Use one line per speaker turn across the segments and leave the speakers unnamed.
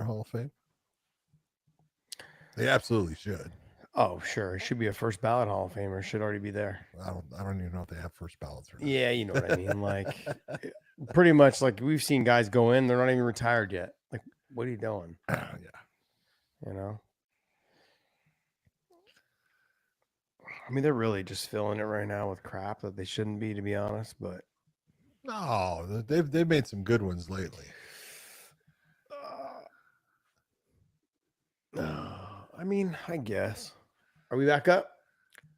Hall of Fame? They absolutely should.
Oh, sure. It should be a first ballot Hall of Famer. Should already be there.
I don't even know if they have first ballots or not.
Yeah, you know what I mean. Like, pretty much like we've seen guys go in, they're not even retired yet. Like, what are you doing?
Yeah.
You know? I mean, they're really just filling it right now with crap that they shouldn't be, to be honest. But
no, they've made some good ones lately.
I mean, I guess. Are we back up?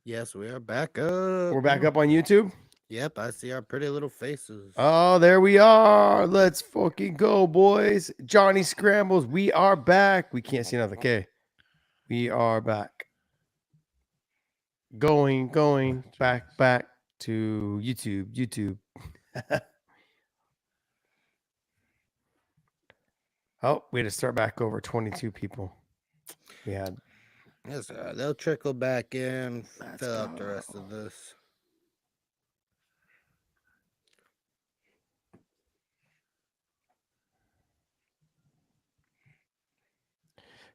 Yes, we are back up.
We're back up on YouTube.
Yep, I see our pretty little faces.
Oh, there we are. Let's fucking go, boys. Johnny Scrambles. We are back. We can't see another K. We are back. Going, back to YouTube. Oh, we had to start back over. 22 people. We had.
Yes, they'll trickle back in, fill out the rest of this.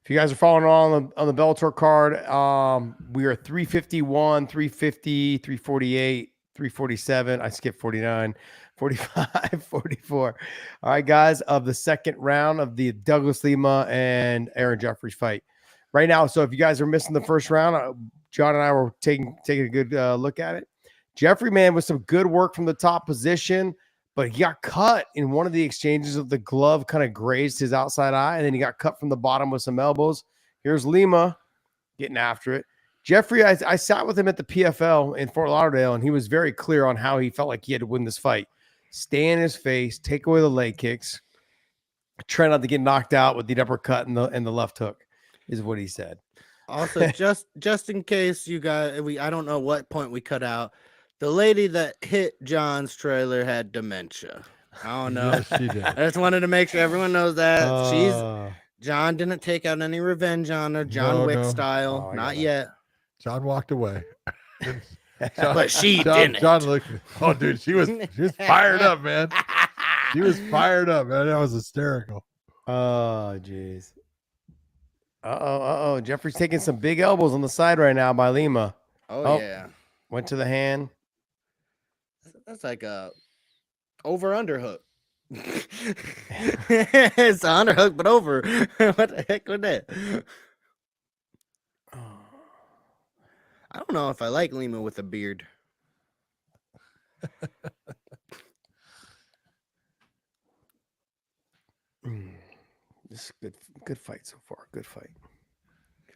If you guys are following on the Bellator card, we are 351, 350, 348, 347. I skipped 49, 45, 44. All right, guys, of the second round of the Douglas Lima and Aaron Jeffery fight. Right now, so if you guys are missing the first round, John and I were taking a good look at it. Jeffery, man, with some good work from the top position, but he got cut in one of the exchanges of the glove, kind of grazed his outside eye, and then he got cut from the bottom with some elbows. Here's Lima getting after it. Jeffery, I sat with him at the PFL in Fort Lauderdale, and he was very clear on how he felt like he had to win this fight. Stay in his face, take away the leg kicks, try not to get knocked out with the uppercut and the left hook, is what he said.
Also, just in case you guys, I don't know what point we cut out. The lady that hit John's trailer had dementia. I don't know.
Yes, she did.
I just wanted to make sure everyone knows that John didn't take out any revenge on her, John Wick style, not yet.
John walked away.
But she didn't.
John looked. Oh, dude, she was fired up, man. She was fired up, man. That was hysterical.
Oh, jeez. Uh-oh. Jeffrey's taking some big elbows on the side right now by Lima.
Oh, yeah.
Went to the hand.
That's like a over-under hook. It's an underhook, but over. What the heck was that? I don't know if I like Lima with a beard.
This is good fight so far. Good fight.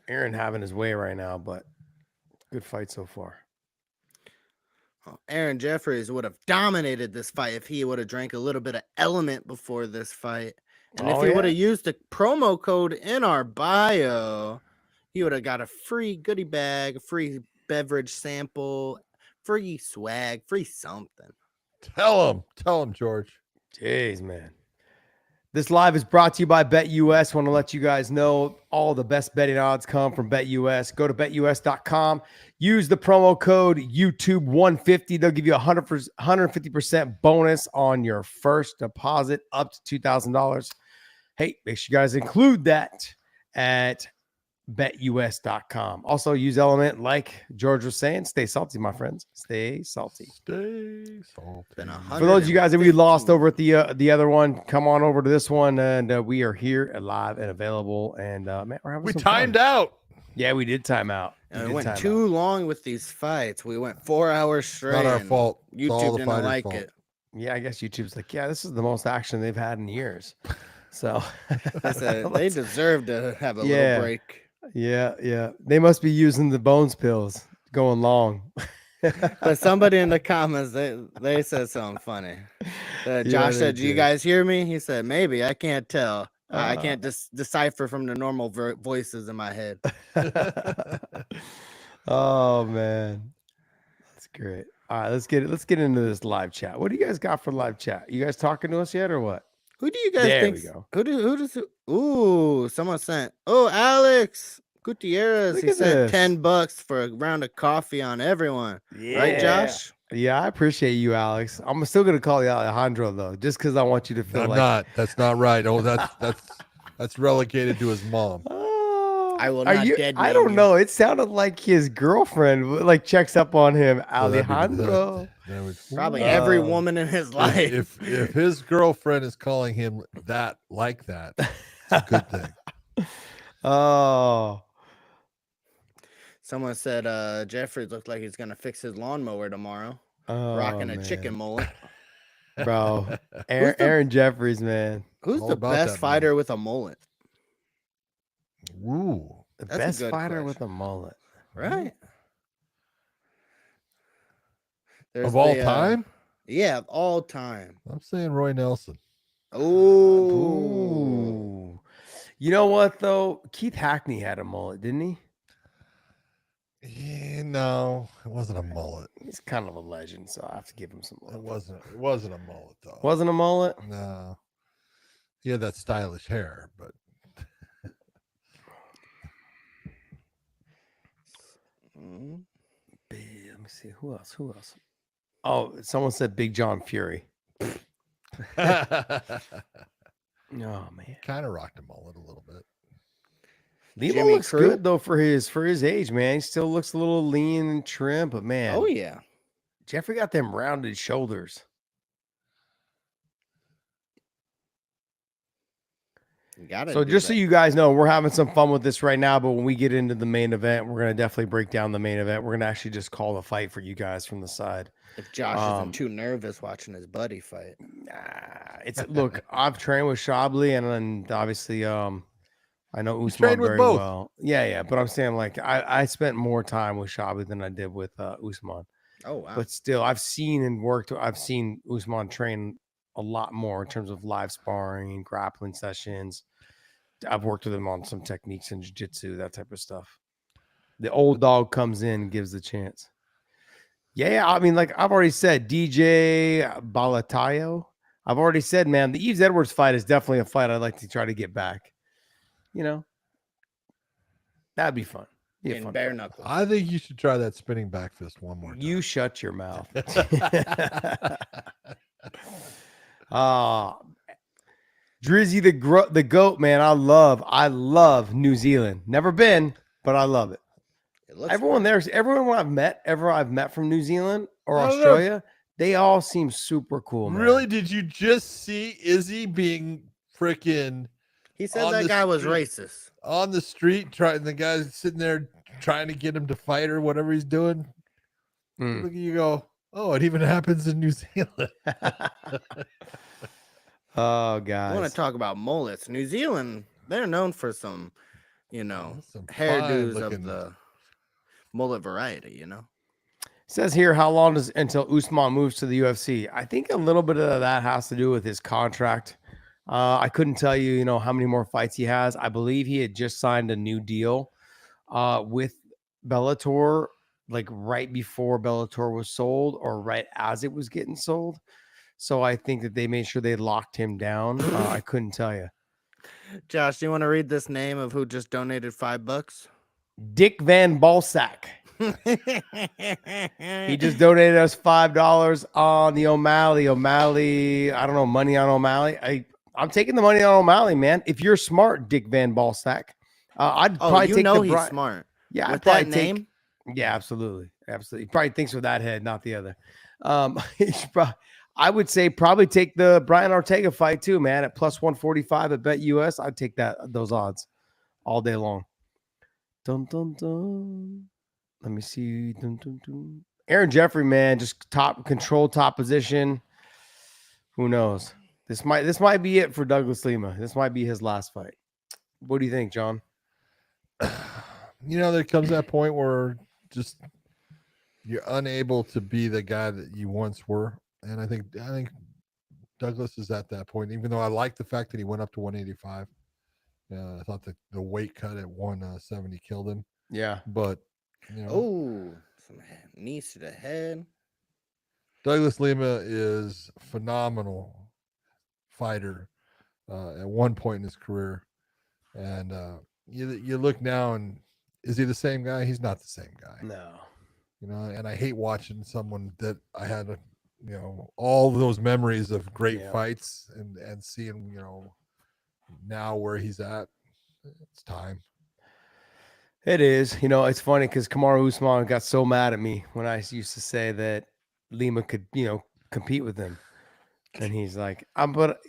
Aaron having his way right now, but good fight so far.
Aaron Jeffries would have dominated this fight if he would have drank a little bit of LMNT before this fight. And if he would have used the promo code in our bio, he would have got a free goodie bag, a free beverage sample, free swag, free something.
Tell him, George.
Jeez, man. This live is brought to you by BetUS. Want to let you guys know all the best betting odds come from BetUS. Go to betus.com. Use the promo code YouTube150. They'll give you 150% bonus on your first deposit up to $2,000. Hey, make sure you guys include that at betus.com. Also, use LMNT like George was saying. Stay salty, my friends. Stay salty.
Stay salty.
For those of you guys that we lost over at the other one, come on over to this one, and we are here live and available. And man, we're having some
timed
fun.
out.
Yeah, we did time out.
And we went too long with these fights. We went 4 hours straight.
Not our fault.
YouTube didn't like it.
Yeah, I guess YouTube's like, yeah, this is the most action they've had in years. So
they deserve to have a little break.
Yeah. They must be using the bones pills going long.
But somebody in the comments, they said something funny. Josh said, "Do you guys hear me?" He said, "Maybe. I can't tell. I can't decipher from the normal voices in my head."
Oh man, that's great. All right, let's get into this live chat. What do you guys got for live chat? You guys talking to us yet or what?
Who do you guys think?
We go.
Who does? Ooh, someone sent. Oh, Alex Gutierrez. He sent $10 for a round of coffee on everyone. Yeah. Right, Josh?
Yeah, I appreciate you, Alex. I'm still gonna call you Alejandro though, just because I want you to feel
That's not right. Oh, that's That's relegated to his mom.
I will
Are
not
you?
dead
I
name
don't
you.
know. It sounded like his girlfriend like checks up on him,
So that'd be
Alejandro.
that would,
Probably every
Oh.
woman in his life.
if his girlfriend is calling him that like that, it's a good thing.
Oh,
Someone said Jeffrey looked like he's gonna fix his lawnmower tomorrow.
oh,
Rocking a
man.
chicken mullet.
Bro.
Who's the-
Aaron Jeffries, man.
Who's
All
the
about
best
that
fighter
mullet.
with a mullet?
Ooh.
The
That's a
best
good
fighter
question.
with a mullet.
Right. There's
Of all
the,
time?
Yeah, of all time.
I'm saying Roy Nelson.
Oh,
Ooh. You know what though? Keith Hackney had a mullet, didn't he?
Yeah, no, it wasn't a mullet.
He's kind of a legend, so I have to give him some
It
love.
wasn't a mullet though.
Wasn't a mullet?
No. He had that stylish hair, but
Let me see. Who else? Oh, someone said Big John Fury. Oh man.
kind of rocked a mullet a little bit.
Lima
Jimmy
looks
Crew?
good though for his age, man. He still looks a little lean and trim, but man,
oh yeah.
Jeffrey got them rounded shoulders.
You gotta
So
do
just so
that.
you guys know, we're having some fun with this right now, but when we get into the main event, we're gonna definitely break down the main event. We're gonna actually just call the fight for you guys from the side.
If Josh isn't too nervous watching his buddy fight.
Nah, it's look, I've trained with Shabliy and obviously I know
You
Usman
trained with
very
both.
well. Yeah, but I'm saying like I spent more time with Shabliy than I did with Usman.
Oh wow.
But still, I've seen Usman train a lot more in terms of live sparring, grappling sessions. I've worked with him on some techniques in jiu-jitsu, that type of stuff. The old dog comes in and gives the chance. Yeah, I mean, like I've already said, DJ Balatayo. I've already said, man, the Yves Edwards fight is definitely a fight I'd like to try to get back. You know, that'd be fun. Be a
in
fun
bare
fight.
knuckles.
I think you should try that spinning back fist one more time.
You shut your mouth. Drizzy the goat, man. I love New Zealand. Never been, but I love it. Everyone I've met from New Zealand or
I don't know.
Australia, they all seem super cool, man.
Really? Did you just see Izzy being freaking
He said
on
that
the
guy was
street?
racist.
on the street trying? The guy's sitting there trying to get him to fight or whatever he's doing. Look at you go. Oh, it even happens in New Zealand.
Oh,
I
guys.
want to talk about mullets. New Zealand, they're known for some,
Some
hairdos of
fine-looking-
the mullet variety,
Says here, how long does until Usman moves to the UFC? I think a little bit of that has to do with his contract. I couldn't tell you, how many more fights he has. I believe he had just signed a new deal with Bellator, like right before Bellator was sold or right as it was getting sold. So I think that they made sure they locked him down. I couldn't tell you.
Josh, do you want to read this name of who just donated $5?
Dick Van Balsack. He just donated us $5 on the O'Malley. I don't know, money on O'Malley. I'm taking the money on O'Malley, man. If you're smart, Dick Van Balsack, I'd probably take the
he's smart.
Yeah,
With
I'd probably
that
take.
name?
Yeah, absolutely. He probably thinks with that head, not the other. I would say probably take the Brian Ortega fight too, man. At plus 145 at Bet US, I'd take those odds all day long. Dun dun dun. Let me see. Dun, dun, dun. Aaron Jeffery, man, just top position. Who knows? This might be it for Douglas Lima. This might be his last fight. What do you think, John?
There comes that point where just you're unable to be the guy that you once were. And I think Douglas is at that point, even though I like the fact that he went up to 185. I thought that the weight cut at 170 killed him.
Yeah.
But,
some knees to the head.
Douglas Lima is a phenomenal fighter at one point in his career. And you look now and is he the same guy? He's not the same guy.
No.
And I hate watching someone that I had all those memories of great fights and seeing, now where he's at, it's time.
It is. You know, it's funny because Kamaru Usman got so mad at me when I used to say that Lima could, compete with him. And he's like, but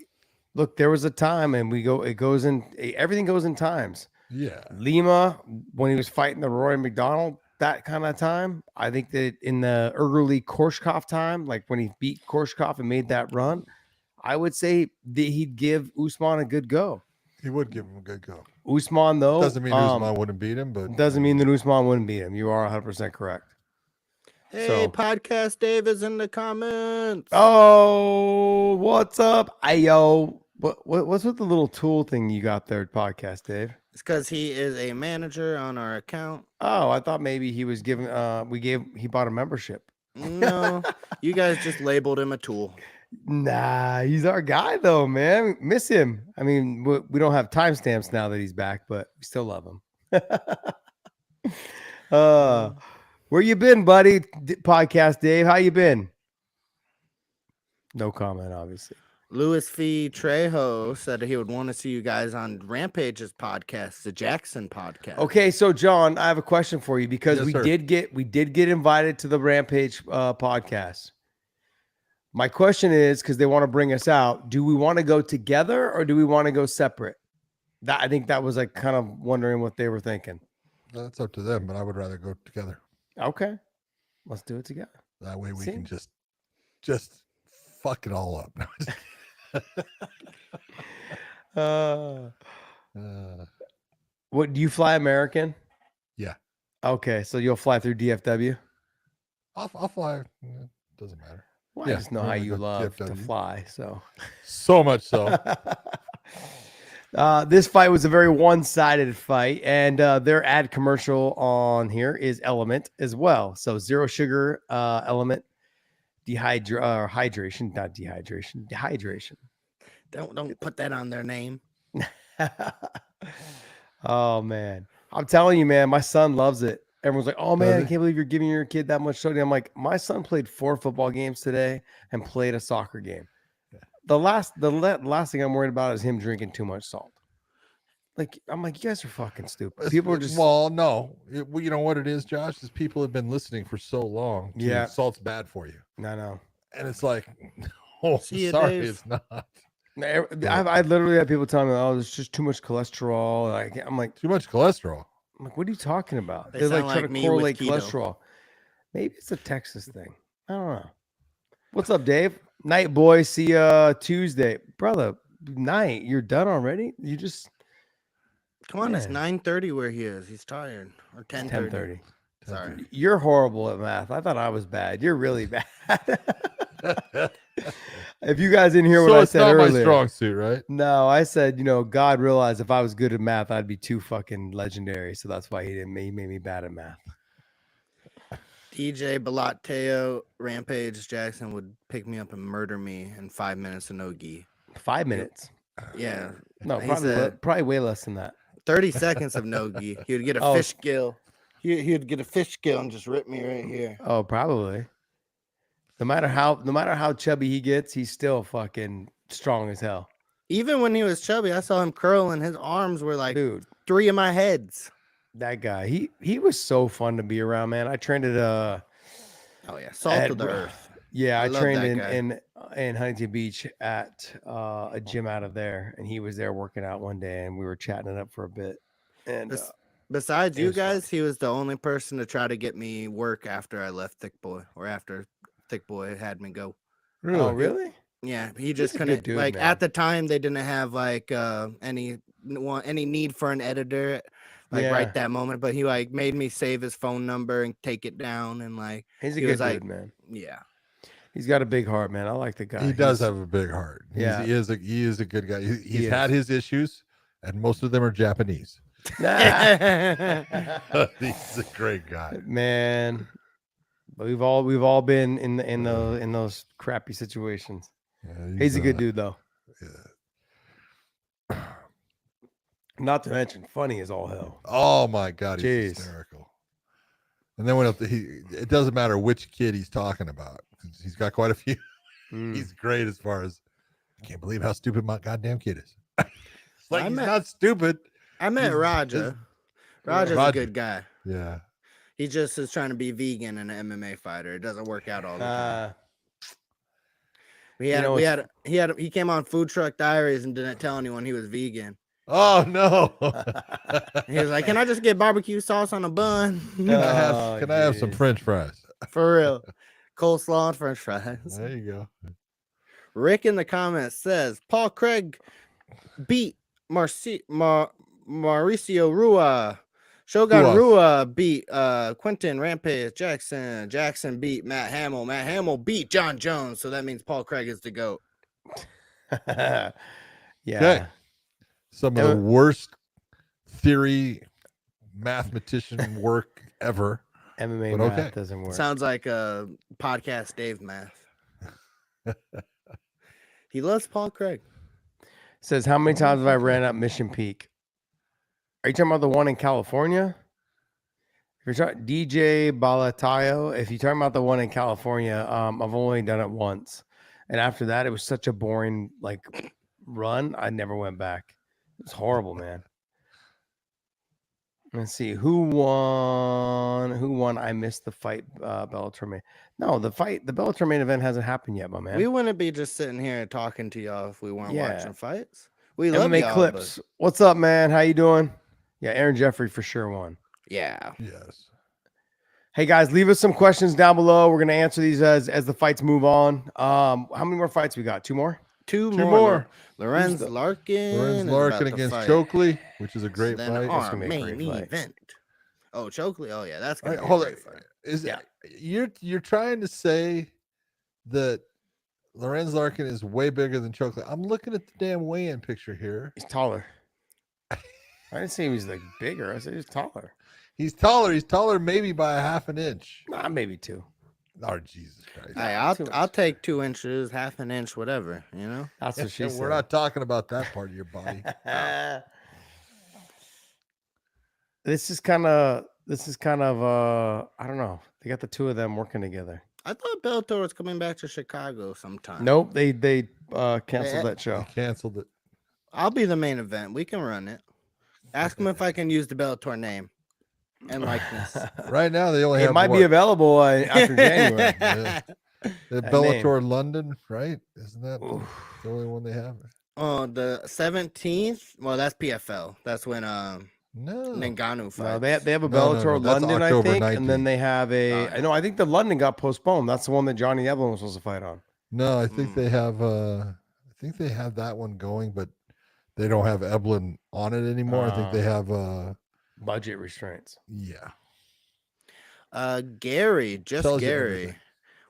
look, there was a time and everything goes in times.
Yeah.
Lima, when he was fighting the Roy McDonald, that kind of time, I think that in the early Korshkov time, like when he beat Korshkov and made that run, I would say that he'd give Usman a good go.
He would give him a good go.
Usman, though,
doesn't mean Usman wouldn't beat him, but
doesn't mean that Usman wouldn't beat him. You are 100% correct.
Hey, Podcast Dave is in the comments.
Oh, what's up? Ayo. What's with the little tool thing you got there, Podcast Dave?
It's because he is a manager on our account.
Oh, I thought maybe he was giving he bought a membership.
No, you guys just labeled him a tool.
Nah, he's our guy though, man. Miss him. I mean, we don't have timestamps now that he's back, but we still love him. Where you been, buddy? Podcast Dave, how you been? No comment, obviously.
Louis V. Trejo said he would want to see you guys on Rampage's podcast, the Jackson podcast.
Okay, so John, I have a question for you because we did get invited to the Rampage podcast. My question is, because they want to bring us out, do we want to go together or do we want to go separate? I think that was like kind of wondering what they were thinking.
That's up to them, but I would rather go together.
Okay, let's do it together.
That way we can just fuck it all up.
What do you fly American?
Yeah.
Okay, so you'll fly through DFW.
I'll fly. Doesn't matter.
Well, I just know how you love to fly.
So much so.
This fight was a very one-sided fight, and their ad commercial on here is LMNT as well. So zero sugar, LMNT, hydration, not dehydration, dehydration.
Don't put that on their name.
Oh man, I'm telling you, man, my son loves it. Everyone's like, "Oh man, I can't believe you're giving your kid that much sodium." I'm like, my son played 4 football games today and played a soccer game. The last thing I'm worried about is him drinking too much salt. Like, I'm like, you guys are fucking stupid. People are just
no. You know what it is, Josh? Is people have been listening for so long.
Yeah,
salt's bad for you.
No,
and it's like, oh, sorry, it's not.
I literally had people telling me, "Oh, there's just too much cholesterol." I'm like,
too much cholesterol.
I'm like, what are you talking about?
They're like
trying to correlate cholesterol. Maybe it's a Texas thing. I don't know. What's up, Dave? Night, boy. See ya Tuesday, brother. Night. You're done already. You just
come on. It's 9:30 where he is. He's tired. Or 10:30. Sorry.
You're horrible at math. I thought I was bad. You're really bad. If you guys didn't hear what I said earlier,
my strong suit, right?
No, I said, God realized if I was good at math, I'd be too fucking legendary. So that's why he made me bad at math.
DJ Bellator Rampage Jackson would pick me up and murder me in 5 minutes of no gi.
5 minutes?
Yeah.
No, probably way less than that.
30 seconds of no gi. He would get a fish gill. He would get a fish gill and just rip me right here.
Oh, probably. No matter how chubby he gets, he's still fucking strong as hell.
Even when he was chubby, I saw him curl and his arms were like,
dude,
3 of my heads.
That guy, he was so fun to be around, man. I trained at
Salt of the Earth.
Yeah, I trained in Huntington Beach at a gym out of there, and he was there working out one day, and we were chatting it up for a bit. And
besides you guys, he was the only person to try to get me work after I left Thick Boy, or after Thick Boy had me go.
Really? Oh, really?
Yeah, he just couldn't. Dude, like, man. At the time, they didn't have like any need for an editor. Right that moment, but he like made me save his phone number and take it down, and like
he's a good dude, man.
Yeah,
he's got a big heart, man. I like the guy.
He does have a big heart. He is a good guy. He's had his issues, and most of them are Japanese. He's a great guy,
man. We've all been in those crappy situations. Yeah, he's a good dude though. Yeah. Not to mention, funny as all hell.
Oh my God, he's hysterical. And then it doesn't matter which kid he's talking about. He's got quite a few. He's great as far as I can't believe how stupid my goddamn kid is. Like
I
he's
met-
not stupid.
I met
He's-
Raja. Raja's a
Roger.
good guy.
Yeah.
He just is trying to be vegan and an MMA fighter. It doesn't work out all the time. He came on Food Truck Diaries and didn't tell anyone he was vegan.
Oh no.
He was like, "Can I just get barbecue sauce on a bun?"
Can I have some French fries?
For real. Coleslaw and French fries.
There you go.
Rick in the comments says Paul Craig beat Mauricio Rua. Shogun Rua beat Quentin Rampage Jackson. Jackson beat Matt Hamill. Matt Hamill beat John Jones. So that means Paul Craig is the GOAT.
Yeah.
Okay. Some of the worst theory mathematician work ever.
MMA
but
math doesn't work.
Sounds like a podcast Dave math. He loves Paul Craig.
Says, how many times have I ran up Mission Peak? Are you talking about the one in California? If you're talking DJ Balatayo, if you're talking about the one in California, I've only done it once. And after that, it was such a boring run. I never went back. It was horrible, man. Let's see who won. I missed the fight. Bellator main. No, the Bellator main event hasn't happened yet, my man.
We wouldn't be just sitting here talking to y'all if we weren't watching fights. We love
MMA
y'all,
clips. What's up, man? How you doing? Yeah, Aaron Jeffery for sure won.
Yeah.
Yes.
Hey guys, leave us some questions down below. We're gonna answer these as the fights move on. How many more fights we got? Two more.
Two more. Lorenz
Larkin
against
Chokheli, which is a great
then
fight.
Our main event. Oh, Chokheli. Oh yeah, that's gonna be a
Hold
great
on.
fight.
You're trying to say that Lorenz Larkin is way bigger than Chokheli? I'm looking at the damn weigh-in picture here.
He's taller. I didn't say he was bigger. I said he's taller.
He's taller. He's taller maybe by a half an inch.
Nah, maybe two.
Oh, Jesus Christ.
Hey, I'll take 2 inches, half an inch, whatever, you know?
That's what she said.
We're not talking about that part of your body.
This is kind of I don't know. They got the two of them working together.
I thought Bellator was coming back to Chicago sometime.
Nope, they canceled that show.
They canceled it.
I'll be the main event. We can run it. Ask them if I can use the Bellator name and likeness.
Right now, they only have
It might be available after January.
Yeah. The Bellator London, right? Isn't that the only one they have?
Oh, the 17th. Well, that's PFL. That's when Ngannou fights.
No, they have a Bellator London, I think,
19th.
and then they have a. No, I think the London got postponed. That's the one that Johnny Evelyn was supposed to fight on.
No, I think they have. I think they have that one going, but they don't have Evelyn on it anymore. I think they have
budget restraints.
Yeah.
Gary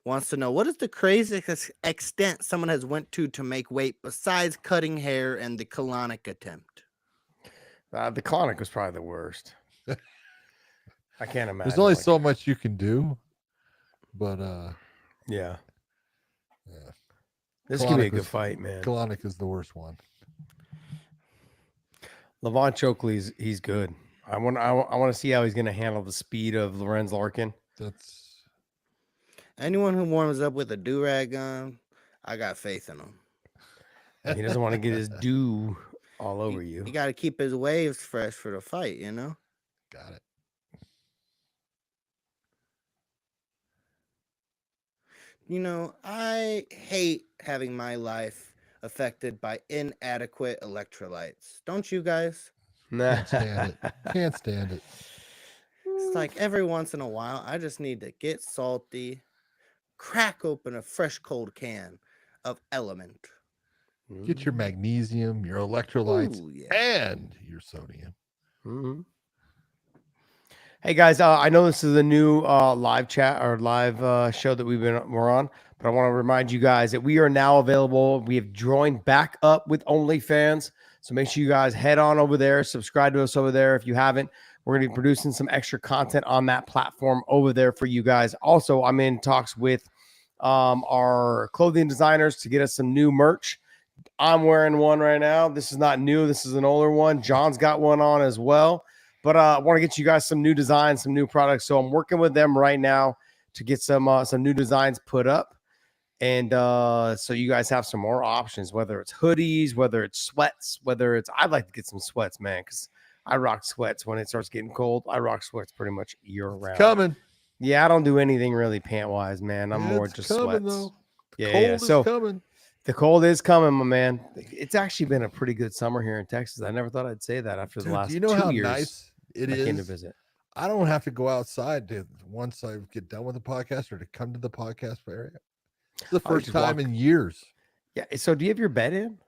wants to know, what is the craziest extent someone has went to make weight besides cutting hair and the colonic attempt?
The colonic was probably the worst. I can't imagine.
There's only so much you can do, but
yeah. This could be a good fight, man.
Colonic is the worst one.
Levon Chokheli, he's good. I want to see how he's going to handle the speed of Lorenz Larkin.
That's
anyone who warms up with a do-rag on, I got faith in him.
He doesn't want to get his dew all over you.
He got to keep his waves fresh for the fight, you know?
Got it.
You know, I hate having my life affected by inadequate electrolytes. Don't you guys?
Can't stand it. Can't stand it.
It's like every once in a while, I just need to get salty, crack open a fresh cold can of LMNT.
Get your magnesium, your electrolytes, and your sodium.
Mm-hmm. Hey guys, I know this is a new live chat or live show that we're on, but I want to remind you guys that we are now available. We have joined back up with OnlyFans, so make sure you guys head on over there, subscribe to us over there if you haven't. We're going to be producing some extra content on that platform over there for you guys. Also, I'm in talks with our clothing designers to get us some new merch. I'm wearing one right now. This is not new. This is an older one. John's got one on as well. But I want to get you guys some new designs, some new products. So I'm working with them right now to get some new designs put up. And so you guys have some more options, whether it's hoodies, whether it's sweats, I'd like to get some sweats, man, because I rock sweats when it starts getting cold. I rock sweats pretty much year round.
Coming.
Yeah, I don't do anything really pant wise, man. I'm more just
coming,
sweats.
Though.
Yeah,
Cold
yeah.
is
So
coming.
the cold is coming, my man. It's actually been a pretty good summer here in Texas. I never thought I'd say that after the last 2 years.
How nice it is?
I came to visit.
I don't have to go outside once I get done with the podcast or to come to the podcast area. It's the first time in years.
Yeah. So do you have your bed in?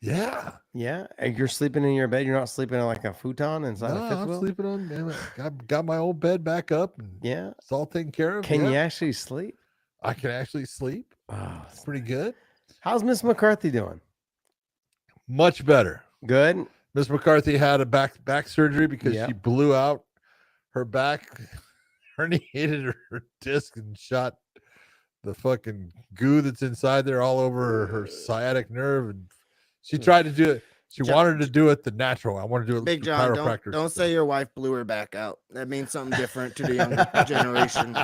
Yeah.
Yeah. And you're sleeping in your bed. You're not sleeping in like a futon inside a fifth wheel?
I'm sleeping on. I got my old bed back up. And
yeah.
It's all taken care of.
Can you actually sleep?
I can actually sleep.
Oh,
it's pretty good.
How's Miss McCarthy doing?
Much better.
Good.
Miss McCarthy had a back surgery because she blew out her back, herniated her disc, and shot the fucking goo that's inside there all over her sciatic nerve. And she tried to do it. She wanted to do it the natural. I want to do it.
Big John, don't say your wife blew her back out. That means something different to the younger generation.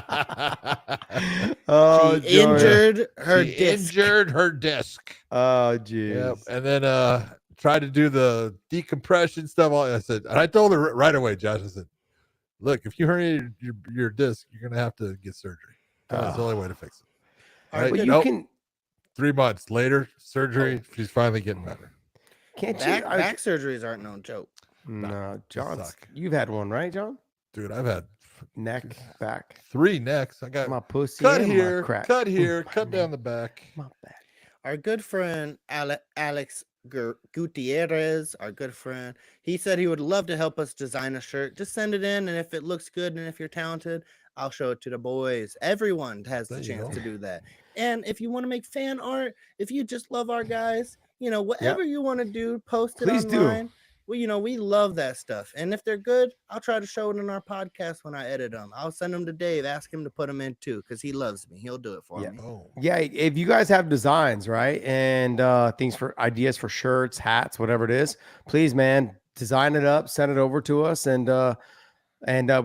Oh,
she injured her disc.
Oh, geez. Yep.
And then tried to do the decompression stuff. I said, and I told her right away, Josh, I said, look, if you herniated your disc, you're gonna have to get surgery. That's the only way to fix it.
All right, but you can.
3 months later, surgery. She's finally getting better.
Can't
back surgeries aren't no joke.
No, John, you've had one, right, John?
Dude, I've had
neck, back,
3 necks. I got
my pussy,
cut
and
here,
my crack.
cut here, cut down the back.
My back.
Our good friend Alex Gutierrez, our good friend, he said he would love to help us design a shirt. Just send it in, and if it looks good and if you're talented, I'll show it to the boys. Everyone has the chance to do that. And if you want to make fan art, if you just love our guys, whatever you want to do, post it online. Well, we love that stuff. And if they're good, I'll try to show it in our podcast when I edit them. I'll send them to Dave, ask him to put them in too, because he loves me. He'll do it for me.
Yeah, if you guys have designs, right, and ideas for shirts, hats, whatever it is, please, man, design it up, send it over to us, and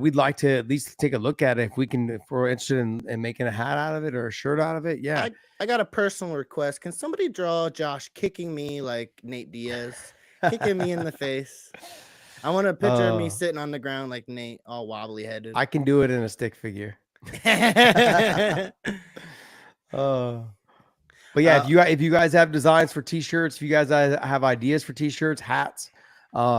we'd like to at least take a look at it if we're interested in making a hat out of it or a shirt out of it. Yeah.
I got a personal request. Can somebody draw Josh kicking me like Nate Diaz, kicking me in the face? I want a picture of me sitting on the ground like Nate, all wobbly headed.
I can do it in a stick figure. But yeah, if you guys have designs for t-shirts, if you guys have ideas for t-shirts, hats,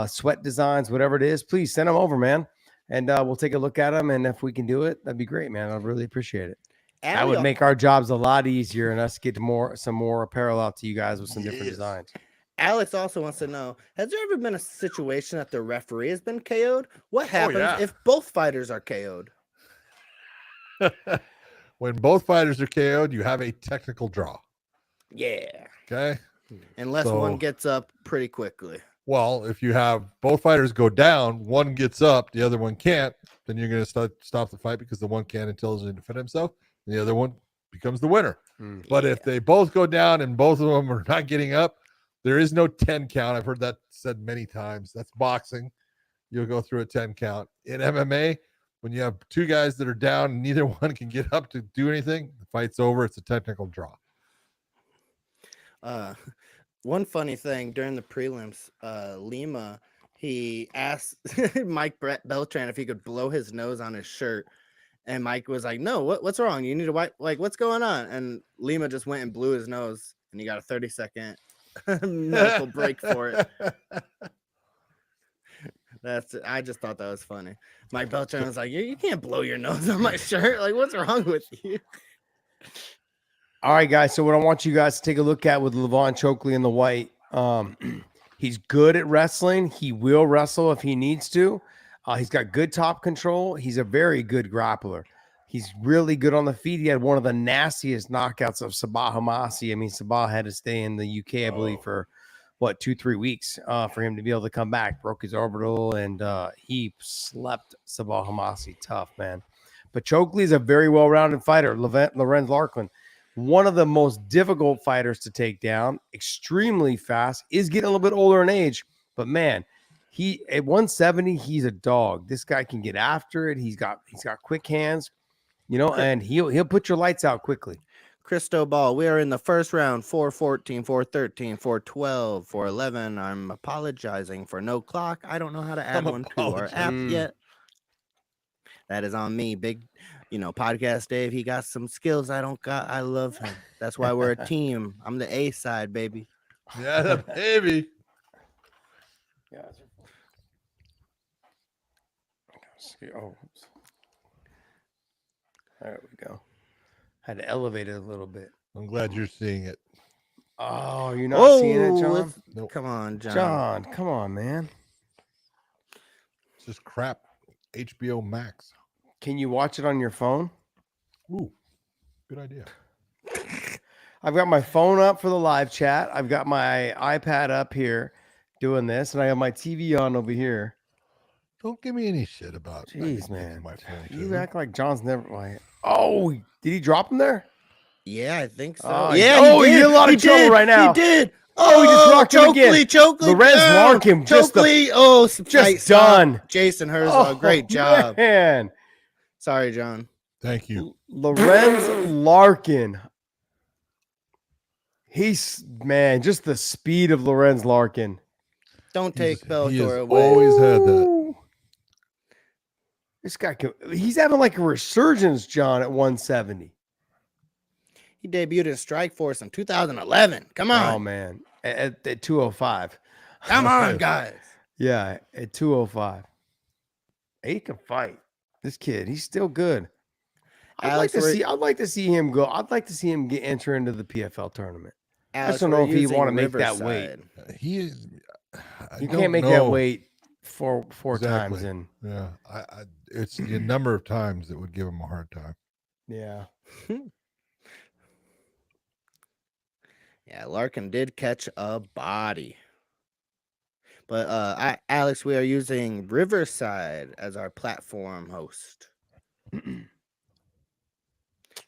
sweat designs, whatever it is, please send them over, man. And we'll take a look at them. And if we can do it, that'd be great, man. I'd really appreciate it. That would make our jobs a lot easier and us get some more apparel out to you guys with some different designs.
Alex also wants to know, has there ever been a situation that the referee has been KO'd? What happens if both fighters are KO'd?
When both fighters are KO'd, you have a technical draw.
Yeah.
Okay.
Unless one gets up pretty quickly.
Well, if you have both fighters go down, one gets up, the other one can't, then you're going to stop the fight because the one can't intelligently defend himself, and the other one becomes the winner. But if they both go down and both of them are not getting up, there is no 10 count. I've heard that said many times. That's boxing. You'll go through a 10 count. In MMA, when you have two guys that are down and neither one can get up to do anything, the fight's over. It's a technical draw.
One funny thing during the prelims, Lima, he asked Mike Beltran if he could blow his nose on his shirt. And Mike was like, no, what's wrong? You need to wipe, like, what's going on? And Lima just went and blew his nose, and he got a 30-second medical break for it. I just thought that was funny. Mike Beltran was like, you can't blow your nose on my shirt. Like, what's wrong with you?
All right, guys. So what I want you guys to take a look at with Levon Chokheli in the white, he's good at wrestling. He will wrestle if he needs to. He's got good top control. He's a very good grappler. He's really good on the feet. He had one of the nastiest knockouts of Sabah Hamasi. I mean, Sabah had to stay in the UK, I believe, for 2-3 weeks for him to be able to come back. Broke his orbital, and he slept Sabah Hamasi tough, man. But Chokheli is a very well-rounded fighter. Lorenz Larkin, one of the most difficult fighters to take down, extremely fast, is getting a little bit older in age, but man, he at 170, he's a dog. This guy can get after it. He's got quick hands, and he'll put your lights out quickly.
Cristobal, we are in the first round. 414, 413, 412, 411. I'm apologizing for no clock. I don't know how to add
I'm
one to our app
apologizing.
yet. That is on me. Big, podcast Dave. He got some skills I don't got. I love him. That's why we're a team. I'm the A side, baby.
Yeah, the baby.
Oh, oops. There we go. Had to elevate it a little bit.
I'm glad you're seeing it.
Oh, you're not seeing it, John?
it's-
Nope.
Come on, John.
John, come on, man.
It's just crap. HBO Max.
Can you watch it on your phone?
Ooh, good idea.
I've got my phone up for the live chat. I've got my iPad up here doing this, and I have my TV on over here.
Don't give me any shit about.
Jeez, man.
My phone
You
too.
act like John's never like. Oh, did he drop him there?
Yeah, I think so.
Oh,
yeah,
oh,
he did.
you're in a lot of trouble right now.
He did.
Oh, he just rocked him again.
Chokheli
Lorenz
down.
Larkin, just
Chokheli,
done.
Jason Herzog, great job.
Man.
Sorry, John.
Thank you.
Lorenz Larkin. He's, man, just the speed of Lorenz Larkin.
Don't take
He
Bellator
has
away.
always had that.
Ooh. This guy, he's having like a resurgence, John, at 170.
He debuted in Strikeforce in 2011. Come on.
Oh, man. At 205.
Come on, guys.
Yeah, at 205. He can fight. This kid, he's still good. I'd like to see him go. I'd like to see him enter into the PFL tournament. I just don't know if he want to make that weight.
He is.
You can't make that weight four
Exactly.
times in.
Yeah, it's the number of times that would give him a hard time.
Yeah.
Yeah, Larkin did catch a body. But Alex, we are using Riverside as our platform host.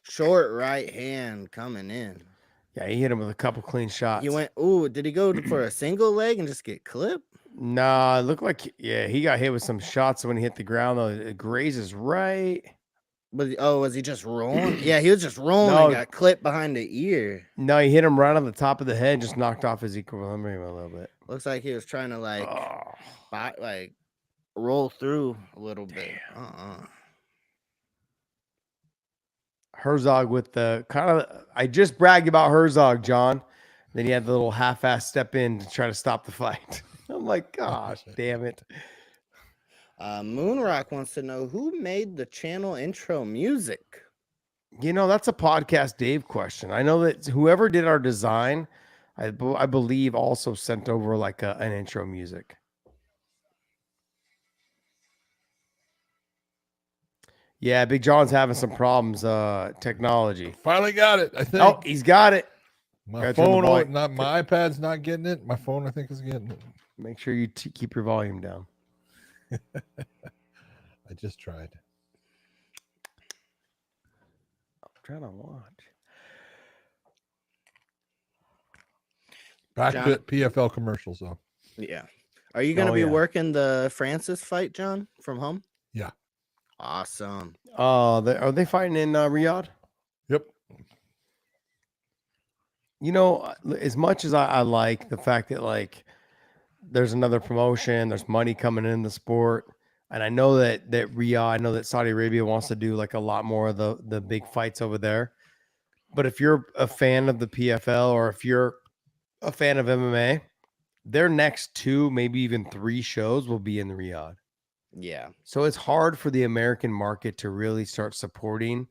Short right hand coming in.
Yeah, he hit him with a couple clean shots.
He went, ooh, did he go for a single leg and just get clipped?
Nah, it looked like, he got hit with some shots when he hit the ground, though. It grazes right.
Was he just rolling? Yeah, he was just rolling and got clipped behind the ear.
No, he hit him right on the top of the head, just knocked off his equilibrium a little bit.
Looks like he was trying to roll through a little bit.
Herzog with the I just bragged about Herzog, John. Then he had the little half-ass step in to try to stop the fight. I'm like, gosh, damn it.
Moonrock wants to know who made the channel intro music.
That's a Podcast Dave question. I know that whoever did our design, I believe also sent over like an intro music. Yeah, Big John's having some problems, technology.
Finally got it, I think.
Oh, he's got it.
My phone, not my iPad's not getting it. My phone, I think, is getting it.
Make sure you keep your volume down.
I just tried.
I'm trying to watch.
Back to PFL commercials, though.
Yeah. Are you going to be working the Francis fight, John, from home?
Yeah.
Awesome.
Are they fighting in Riyadh?
Yep.
As much as I like the fact that there's another promotion, there's money coming in the sport, and I know that Riyadh, I know that Saudi Arabia wants to do like a lot more of the big fights over there. But if you're a fan of the PFL or if you're a fan of MMA, their next 2, maybe even 3 shows will be in Riyadh.
Yeah.
So it's hard for the American market to really start supporting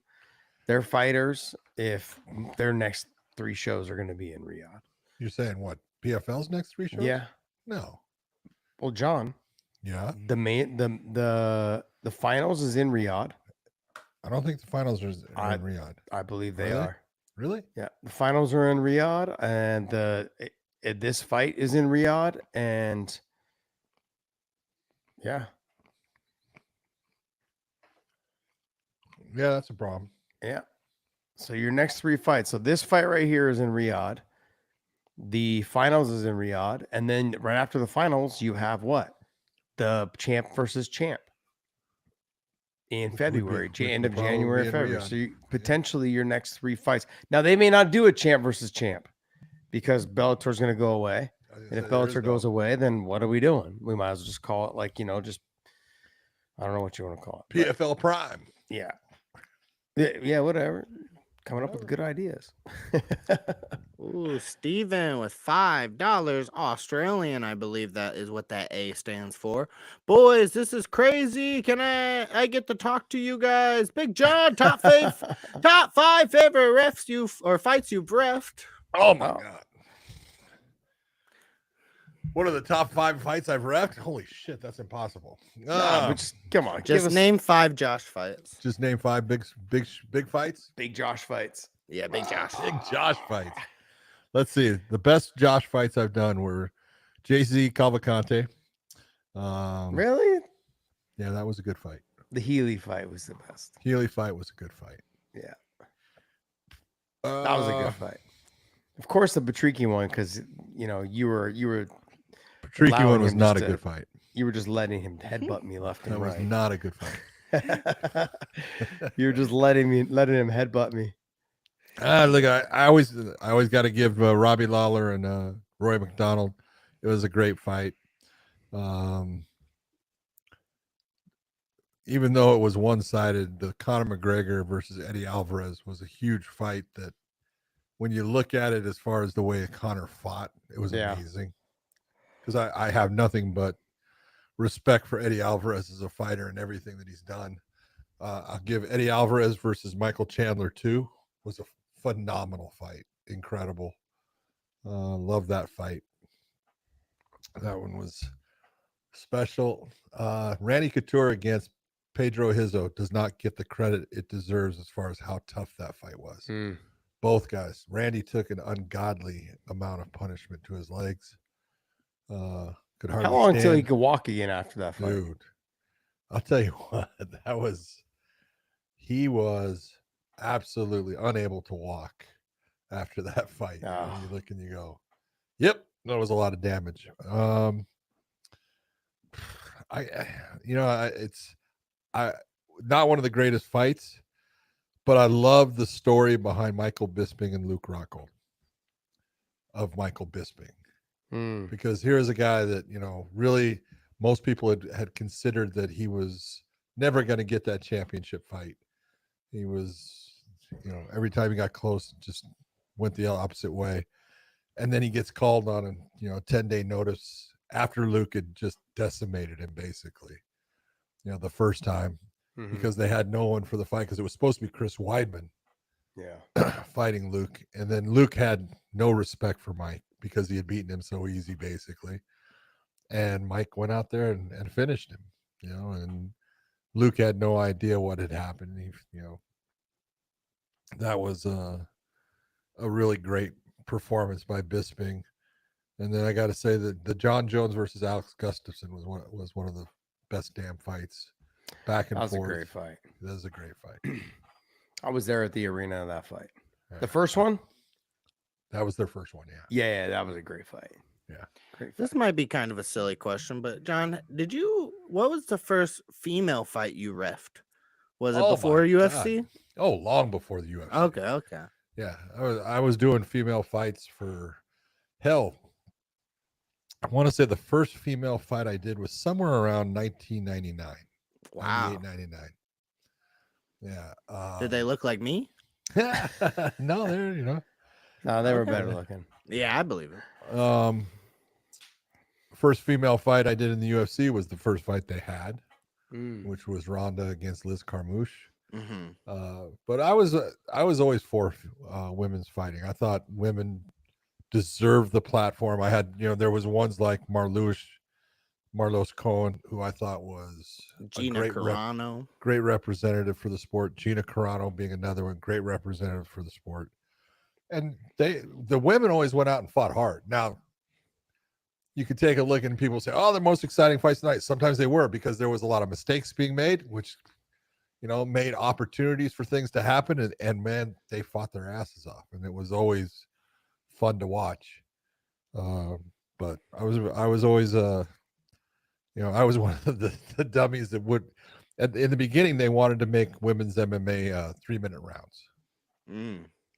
their fighters if their next 3 shows are going to be in Riyadh.
You're saying what? PFL's next 3 shows?
Yeah.
No.
Well, John.
Yeah.
The finals is in Riyadh.
I don't think the finals are in Riyadh.
I believe they are.
Really?
Yeah. The finals are in Riyadh, and this fight is in Riyadh, and yeah.
Yeah, that's a problem.
Yeah. So your next 3 fights. So this fight right here is in Riyadh. The finals is in Riyadh. And then right after the finals, you have what? The champ versus champ. in
Which would be-
February,
which
end
would
of
probably
January,
be in
February.
Riyadh.
So potentially your next 3 fights. Now they may not do a champ versus champ because Bellator's going to go away.
I was gonna
And if
say, there is
Bellator goes
no
away, then what are we doing? We might as well just call it like, just I don't know what you want to call it. but
PFL Prime.
yeah. Yeah, whatever. Coming up with good ideas.
Ooh, Steven with $5. Australian, I believe that is what that A stands for. Boys, this is crazy. Can I get to talk to you guys? Big John, top 5 favorite refs or fights you've refed.
Oh my god. What are the top 5 fights I've reffed? Holy shit, that's impossible.
Nah, but just come on.
Just name 5 Josh fights.
Just name 5 big fights.
Big Josh fights.
Yeah, Big Josh.
Big Josh fights. Let's see. The best Josh fights I've done were JZ Cavalcante.
Really?
Yeah, that was a good fight.
The Healy fight was the best.
Healy fight was a good fight.
Yeah. That was a good fight. Of course, the Patricky one, because you were
Patricky
allowing
one was
him
not a
just to-
good fight.
you were just letting him headbutt me left
That
and
was
right.
not a good fight.
You were just letting him headbutt me.
Look, I always got to give Robbie Lawler and Roy McDonald. It was a great fight. Even though it was one-sided, the Conor McGregor versus Eddie Alvarez was a huge fight that when you look at it as far as the way Conor fought, it was amazing. Because I have nothing but respect for Eddie Alvarez as a fighter and everything that he's done. I'll give Eddie Alvarez versus Michael Chandler 2 was a phenomenal fight. Incredible. Love that fight. That one was special. Randy Couture against Pedro Hizzo does not get the credit it deserves as far as how tough that fight was. Both guys. Randy took an ungodly amount of punishment to his legs. Could hardly
How long
stand.
until he could walk again after that fight?
Dude, I'll tell you what, he was absolutely unable to walk after that fight.
Oh.
You look and you go, yep, that was a lot of damage. It's not one of the greatest fights, but I love the story behind Michael Bisping and Luke Rockhold of Michael Bisping. Because here's a guy that, really most people had considered that he was never going to get that championship fight. He was, every time he got close, just went the opposite way. And then he gets called on a 10-day notice after Luke had just decimated him, basically, the first time, because they had no one for the fight, because it was supposed to be Chris Weidman fighting Luke. And then Luke had no respect for Mike because he had beaten him so easy, basically. And Mike went out there and finished him, and Luke had no idea what had happened. That was a really great performance by Bisping. And then I got to say that the John Jones versus Alex Gustafsson was one of the best damn fights. Back and forth.
That was a great fight.
That was a great fight.
I was there at the arena of that fight. The first one?
That was their first one, yeah.
Yeah, that was a great fight.
Yeah.
Great fight.
This might be kind of a silly question, but John, what was the first female fight you reffed? Was it before UFC?
God. Oh, long before the UFC.
Okay.
Yeah, I was doing female fights for hell. I want to say the first female fight I did was somewhere around 1999.
Wow.
98, 99. Yeah.
Did they look like me?
No, they're,
No, they were better looking.
Yeah, I believe it.
First female fight I did in the UFC was the first fight they had, which was Ronda against Liz Carmouche. But I was always for women's fighting. I thought women deserve the platform. I had, there was ones like Marloes Cohen, who I thought was
Gina Carano,
great representative for the sport. Gina Carano being another one, great representative for the sport. And the women always went out and fought hard. Now, you could take a look and people say, oh, the most exciting fights tonight. Sometimes they were, because there was a lot of mistakes being made, which, made opportunities for things to happen. And man, they fought their asses off, and it was always fun to watch. But I was always, I was one of the dummies that in the beginning they wanted to make women's MMA 3-minute rounds.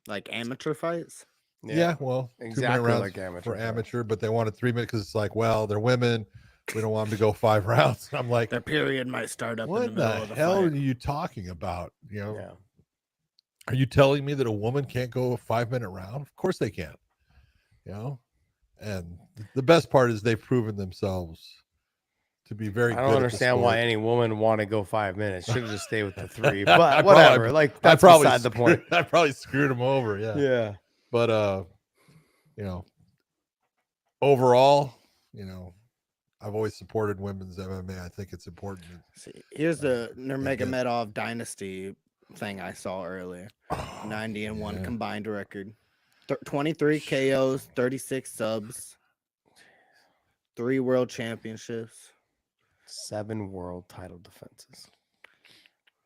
Like amateur fights.
Yeah, well,
exactly
2-minute rounds
like amateur
for
fights.
amateur, but they wanted 3 minutes because it's like, well, they're women. We don't want them to go 5 rounds. I'm like,
The period might start up
what
in the middle of the
hell
fight.
are you talking about?
Yeah.
Are you telling me that a woman can't go a 5-minute round? Of course they can. And the best part is they've proven themselves to be very good.
I don't understand why any woman would want to go 5 minutes. Should have just stayed with the 3, but whatever. That's beside the point.
I probably screwed them over. Yeah.
Yeah.
But overall, I've always supported women's MMA. I think it's important.
See, here's the Nurmagomedov dynasty thing I saw earlier. 90-1 combined record. 23 KOs, 36 subs, 3 world championships,
7 world title defenses.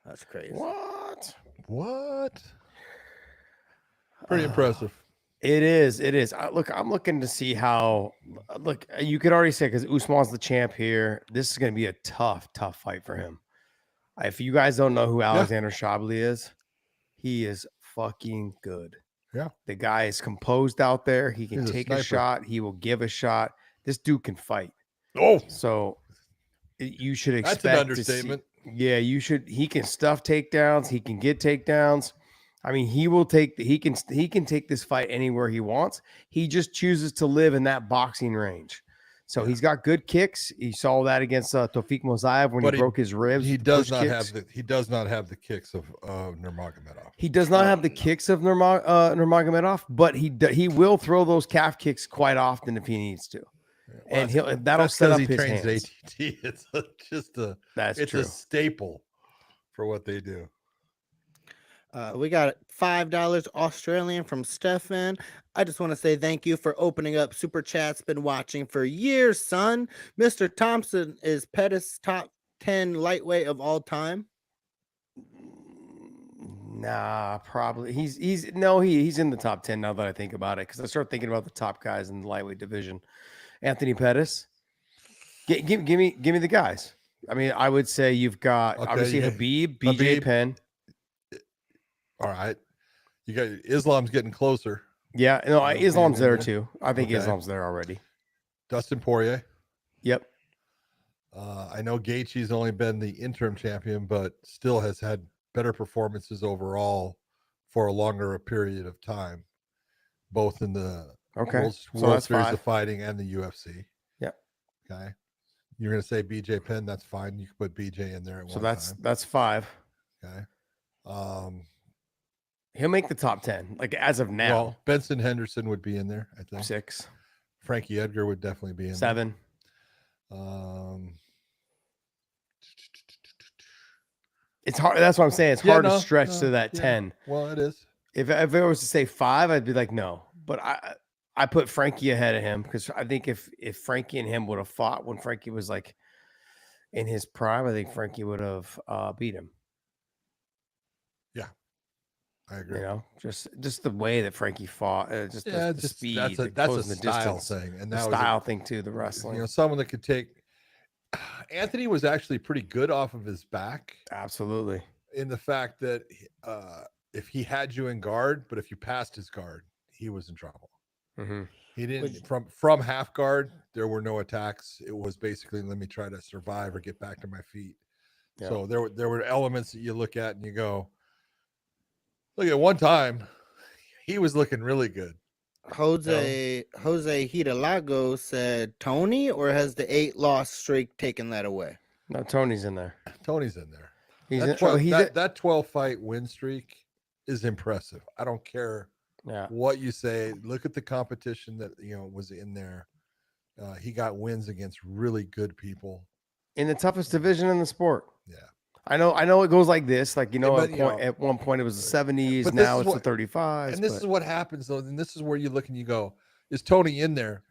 That's crazy.
What? Pretty impressive.
It is. I'm looking to see how. Look, you could already say because Usman's the champ here. This is going to be a tough fight for him. If you guys don't know who Alexander Shabliy is, he is fucking good.
Yeah.
The guy is composed out there. He can take a shot. He will give a shot. This dude can fight.
Oh,
so you should expect.
That's an understatement.
You should. He can stuff takedowns. He can get takedowns. I mean, he can take this fight anywhere he wants. He just chooses to live in that boxing range. So he's got good kicks. You saw that against Tofik Mosaev when he broke his ribs.
He does not have the kicks of Nurmagomedov.
He does not have the kicks of Nurmagomedov, but he will throw those calf kicks quite often if he needs to.
Well,
and that'll set up his hands.
ATT. It's a staple for what they do.
We got $5 Australian from Stefan. I just want to say thank you for opening up Super Chat's. Been watching for years, son. Mr. Thompson is Pettis' top 10 lightweight of all time.
Nah, probably he's in the top 10 now that I think about it, because I start thinking about the top guys in the lightweight division. Anthony Pettis. Give me the guys. I mean, I would say you've got obviously Habib, BJ Penn.
All right. You got Islam's getting closer.
Yeah, no, Islam's there too. I think Islam's there already.
Dustin Poirier.
Yep.
I know Gaethje's only been the interim champion, but still has had better performances overall for a longer period of time, both in the World Series of Fighting and the UFC.
Yep.
Okay. You're going to say BJ Penn. That's fine. You can put BJ in there at one time.
That's 5.
Okay.
He'll make the top 10, like as of now.
Well, Benson Henderson would be in there, I think.
6.
Frankie Edgar would definitely be in
7.
there.
It's hard. That's what I'm saying. It's hard to stretch to that 10.
Well, it is.
If I was to say 5, I'd be like, no. But I put Frankie ahead of him because I think if Frankie and him would have fought when Frankie was like in his prime, I think Frankie would have beat him.
Yeah, I agree.
Just the way that Frankie fought, the speed.
That's a style thing, and that
style thing too. The wrestling.
Someone that could take. Anthony was actually pretty good off of his back.
Absolutely.
In the fact that if he had you in guard, but if you passed his guard, he was in trouble.
Mm-hmm.
He didn't from half guard. There were no attacks. It was basically, let me try to survive or get back to my feet. Yeah. So there were elements that you look at and you go, look, at one time he was looking really good.
Jose Hidalgo said Tony, or has the 8-loss streak taken that away?
No, Tony's in there.
Tony's in there. That 12-fight win streak is impressive. I don't care what you say. Look at the competition that was in there. He got wins against really good people
in the toughest division in the sport.
Yeah,
I know it goes like this. Like at one point it was the 70s. Now it's the 35s.
And this is what happens though. And this is where you look and you go, is Tony in there?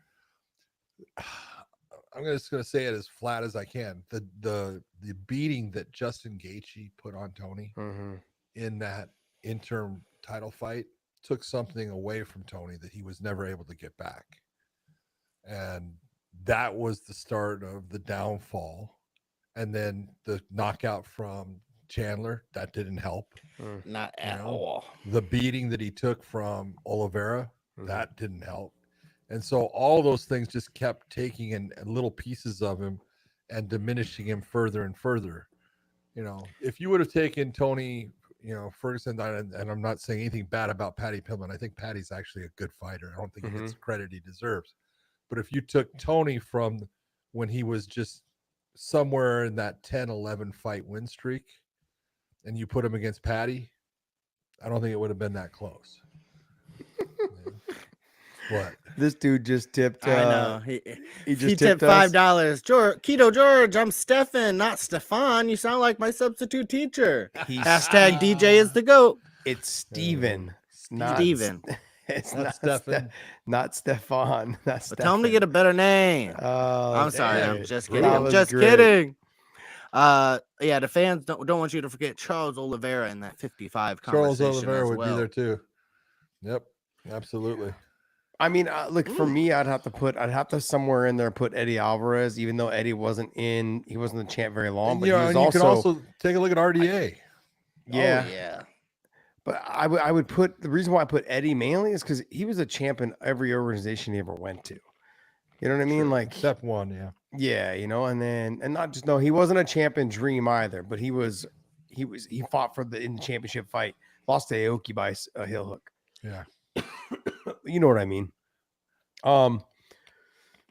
I'm just going to say it as flat as I can. The beating that Justin Gaethje put on Tony in that interim title fight took something away from Tony that he was never able to get back. And that was the start of the downfall. and then the knockout from Chandler, that didn't help.
Not
You
at
know,
all.
the beating that he took from Oliveira,
Mhm.
that didn't help. And so all those things just kept taking in little pieces of him and diminishing him further and further. You know, if you would have taken Tony, Ferguson, and I'm not saying anything bad about Patty Pillman. I think Patty's actually a good fighter. I don't think he gets the credit he deserves. But if you took Tony from when he was just somewhere in that 10-11 fight win streak and you put him against Patty, I don't think it would have been that close. What?
This dude just tipped.
I know.
He
He
just
tipped
us.
$5. Keto George, I'm Stefan, not Stefan. You sound like my substitute teacher. Hashtag DJ is the GOAT.
It's Steven, not
Steven.
It's
Not
not
Stefan.
not Stefan. Not
But tell him to
Stefan.
get a better name.
Oh,
I'm sorry.
dang
I'm
it.
just
That
kidding. I'm
was
just
great.
kidding. Yeah, the fans don't want you to forget Charles Oliveira in that 55
Charles
conversation
Oliveira
as
would
well.
be there too. Yep, absolutely.
I mean, look, for me, I'd have to somewhere in there put Eddie Alvarez, even though Eddie he wasn't the champ very long,
And,
but he was
you can
also,
also take a look at RDA.
yeah.
Oh, yeah.
But I would put, the reason why I put Eddie mainly is because he was a champ in every organization he ever went to. You know what I mean?
Sure.
Like,
Except one, yeah.
yeah, and not just, no, he wasn't a champ in Dream either, but he fought for in the championship fight, lost to Aoki by a heel hook.
Yeah.
You know what I mean?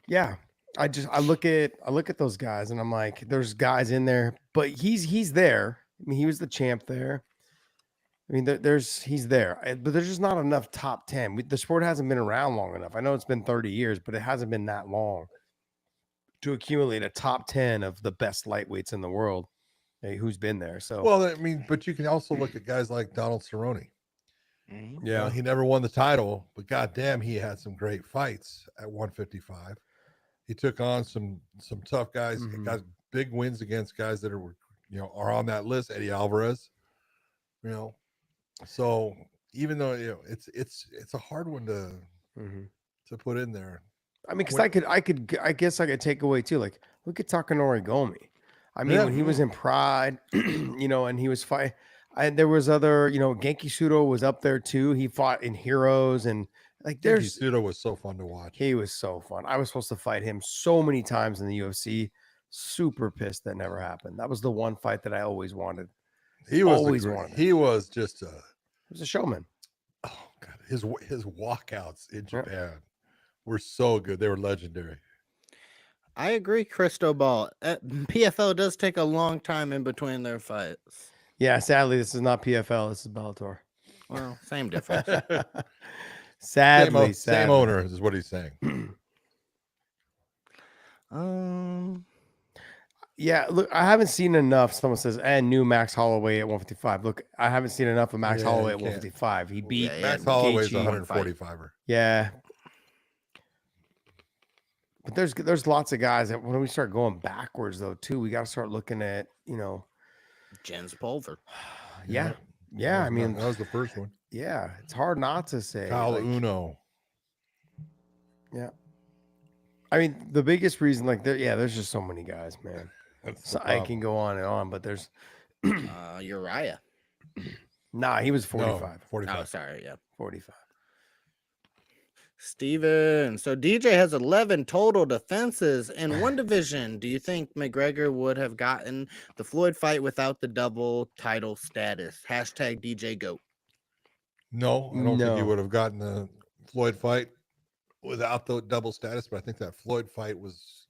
Yeah. I look at those guys and I'm like, there's guys in there, but he's there. I mean, he was the champ there. I mean, he's there, but there's just not enough top 10. The sport hasn't been around long enough. I know it's been 30 years, but it hasn't been that long to accumulate a top 10 of the best lightweights in the world. Hey, who's been there? So,
Well, I mean, but you can also look at guys like Donald Cerrone.
Mhm.
You know, he never won the title, but goddamn, he had some great fights at 155. He took on some tough guys, got big wins against guys that are on that list. Eddie Alvarez, so even though it's a hard one to put in there.
I mean, because I guess I could take away too. Like, look at Takanori Gomi. I mean, when he was in Pride, and he was fighting. There was other, Genki Sudo was up there too. He fought in Heroes, and like
Genki Sudo was so fun to watch.
He was so fun. I was supposed to fight him so many times in the UFC. Super pissed that never happened. That was the one fight that I always wanted.
He was just
he was a showman.
Oh God, his walkouts in Japan were so good. They were legendary.
I agree, Cristobal. PFL does take a long time in between their fights.
Yeah, sadly, this is not PFL. This is Bellator.
Well, same difference.
Sadly,
same owner is what he's saying.
Yeah, look, I haven't seen enough. Someone says, and new Max Holloway at 155. Look, I haven't seen enough of Max Holloway at 155. He beat
Max Holloway's 145er.
Yeah. But there's lots of guys that when we start going backwards though too, we got to start looking at,
Jens Pulver.
Yeah. I mean,
that was the first one.
Yeah, it's hard not to say.
Kyle Uno.
Yeah. I mean, the biggest reason, there's just so many guys, man. So I can go on and on, but there's
Uriah.
Nah, he was 45.
No, 45.
Oh, sorry, yeah.
45.
Steven. So DJ has 11 total defenses in one division. Do you think McGregor would have gotten the Floyd fight without the double title status? Hashtag DJ GOAT.
No, I don't think he would have gotten the Floyd fight without the double status, but I think that Floyd fight was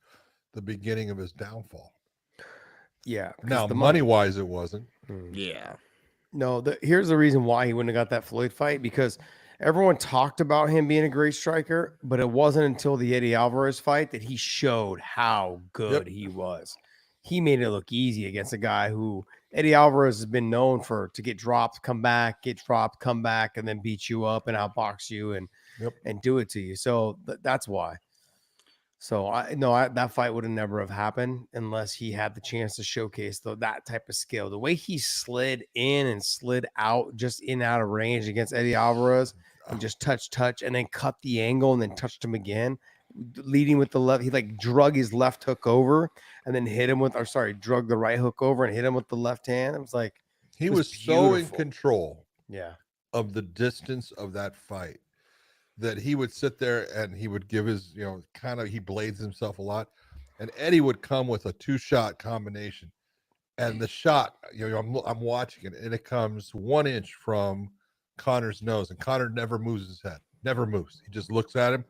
the beginning of his downfall.
Yeah.
Now, money-wise, it wasn't.
Yeah.
No, here's the reason why he wouldn't have got that Floyd fight, because everyone talked about him being a great striker, but it wasn't until the Eddie Alvarez fight that he showed how good he was. He made it look easy against a guy who Eddie Alvarez has been known to get dropped, come back, get dropped, come back, and then beat you up and outbox you and do it to you. So that's why. So that fight would have never have happened unless he had the chance to showcase that type of skill. The way he slid in and slid out, just in and out of range against Eddie Alvarez, and just touch, and then cut the angle and then touched him again. leading with the left. He like drug his left hook over and then hit him with, or sorry, drug the right hook over and hit him with the left hand. It was like
He
it
was so in
beautiful.
control
Yeah.
of the distance of that fight that he would sit there and he would give his, kind of, he blades himself a lot. And Eddie would come with a 2-shot combination. And the shot, I'm watching it, and it comes 1 inch from Connor's nose. And Connor never moves his head, never moves. He just looks at him.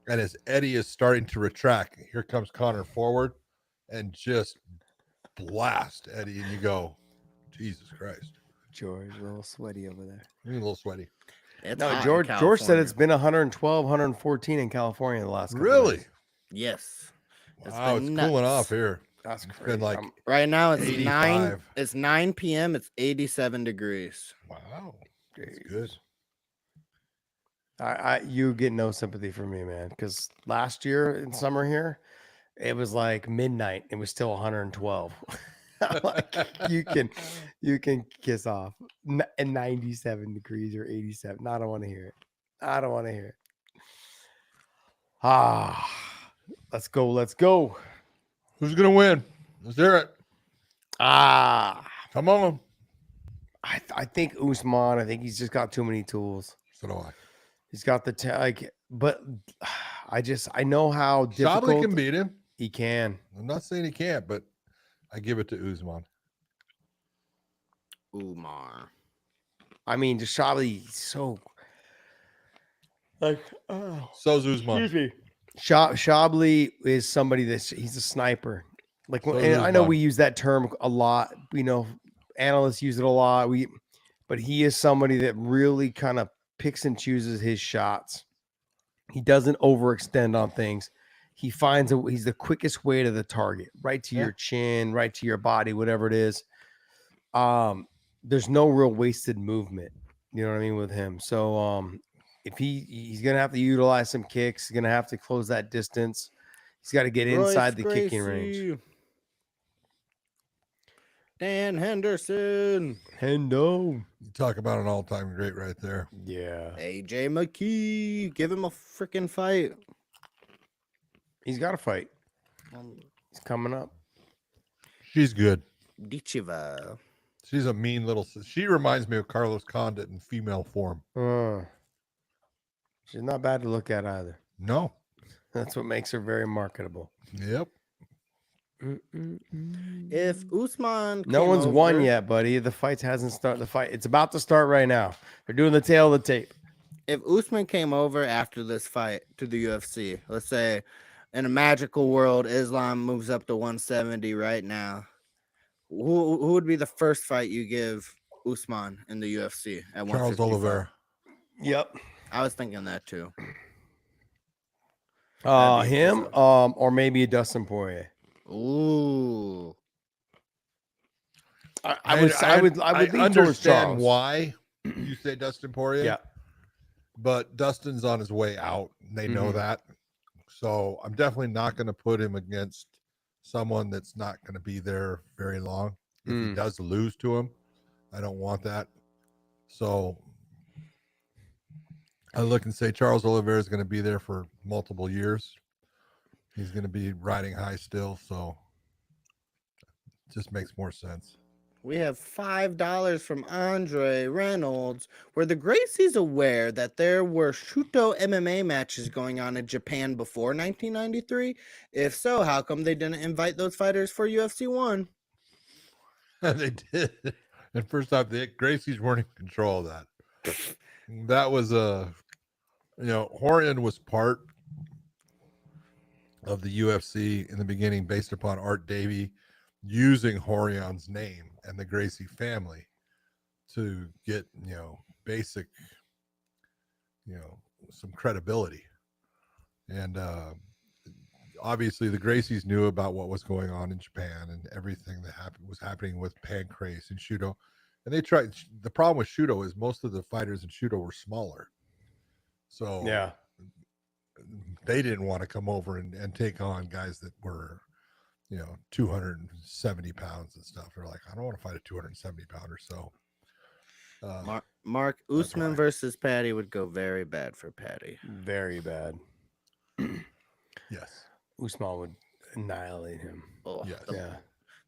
And as Eddie is starting to retract, here comes Connor forward and just blast Eddie. And you go, Jesus Christ.
George, a little sweaty over there.
You're a little sweaty.
It's
No,
hot in
George said
California.
it's been 112, 114 in California in the last couple
Really?
days.
Yes.
Wow, it's cooling off here.
That's
It's
crazy.
been like
Right now it's
85.
It's 9 p.m. It's 87 degrees.
Wow. That's
Jeez.
good.
You get no sympathy from me, man, because last year in summer here, it was like midnight. It was still 112. Like, you can kiss off. And 97 degrees or 87. I don't want to hear it. I don't want to hear it. Let's go. Let's go.
Who's gonna win? Let's hear it. Come on.
I think Usman. I think he's just got too many tools.
So do I.
He's got the but I know how difficult
Shabliy can beat him.
he can.
I'm not saying he can't, but I give it to Usman.
Umar.
I mean, just Shabliy, so like,
So's Usman.
excuse me. Shabliy is somebody he's a sniper. Like,
So
and I know
Usman.
we use that term a lot. Analysts use it a lot. But he is somebody that really kind of picks and chooses his shots. He doesn't overextend on things. He finds he's the quickest way to the target, right to your chin, right to your body, whatever it is. There's no real wasted movement. You know what I mean with him. So if he's gonna have to utilize some kicks, he's gonna have to close that distance. He's got to get inside the kicking range.
Dan Henderson.
Hendo.
You talk about an all-time great right there.
Yeah.
AJ McKee. Give him a freaking fight.
He's got to fight. He's coming up.
She's good.
Dichiva.
She's a mean little. She reminds me of Carlos Condit in female form.
She's not bad to look at either.
No.
That's what makes her very marketable.
Yep.
If Usman,
No one's won yet, buddy. The fight hasn't started. The fight, it's about to start right now. They're doing the tail of the tape.
If Usman came over after this fight to the UFC, let's say in a magical world, Islam moves up to 170 right now. Who would be the first fight you give Usman in the UFC at 155?
Charles Oliveira.
Yep.
I was thinking that too.
Him, or maybe a Dustin Poirier.
Ooh.
I would lean towards Charles.
Why you say Dustin Poirier.
Yeah.
But Dustin's on his way out. And they know that. So I'm definitely not going to put him against someone that's not going to be there very long. If he does lose to him, I don't want that. So I look and say Charles Oliveira is going to be there for multiple years. He's going to be riding high still. So it just makes more sense.
We have $5 from Andre Reynolds. Were the Gracies aware that there were Shuto MMA matches going on in Japan before 1993? If so, how come they didn't invite those fighters for UFC 1?
They did. And first off, the Gracies weren't in control of that. That was Horian was part of the UFC in the beginning based upon Art Davie using Horian's name and the Gracie family to get, basic, some credibility. And obviously the Gracies knew about what was going on in Japan and everything that was happening with Pancrase and Shuto. And they tried. The problem with Shuto is most of the fighters in Shuto were smaller. So
Yeah.
They didn't want to come over and take on guys that were, 270 pounds and stuff. They're like, I don't want to fight a 270 pounder. So
Mark, Usman versus Patty would go very bad for Patty.
Very bad.
Yes.
Usman would annihilate him.
Oh,
Yes.
Yeah.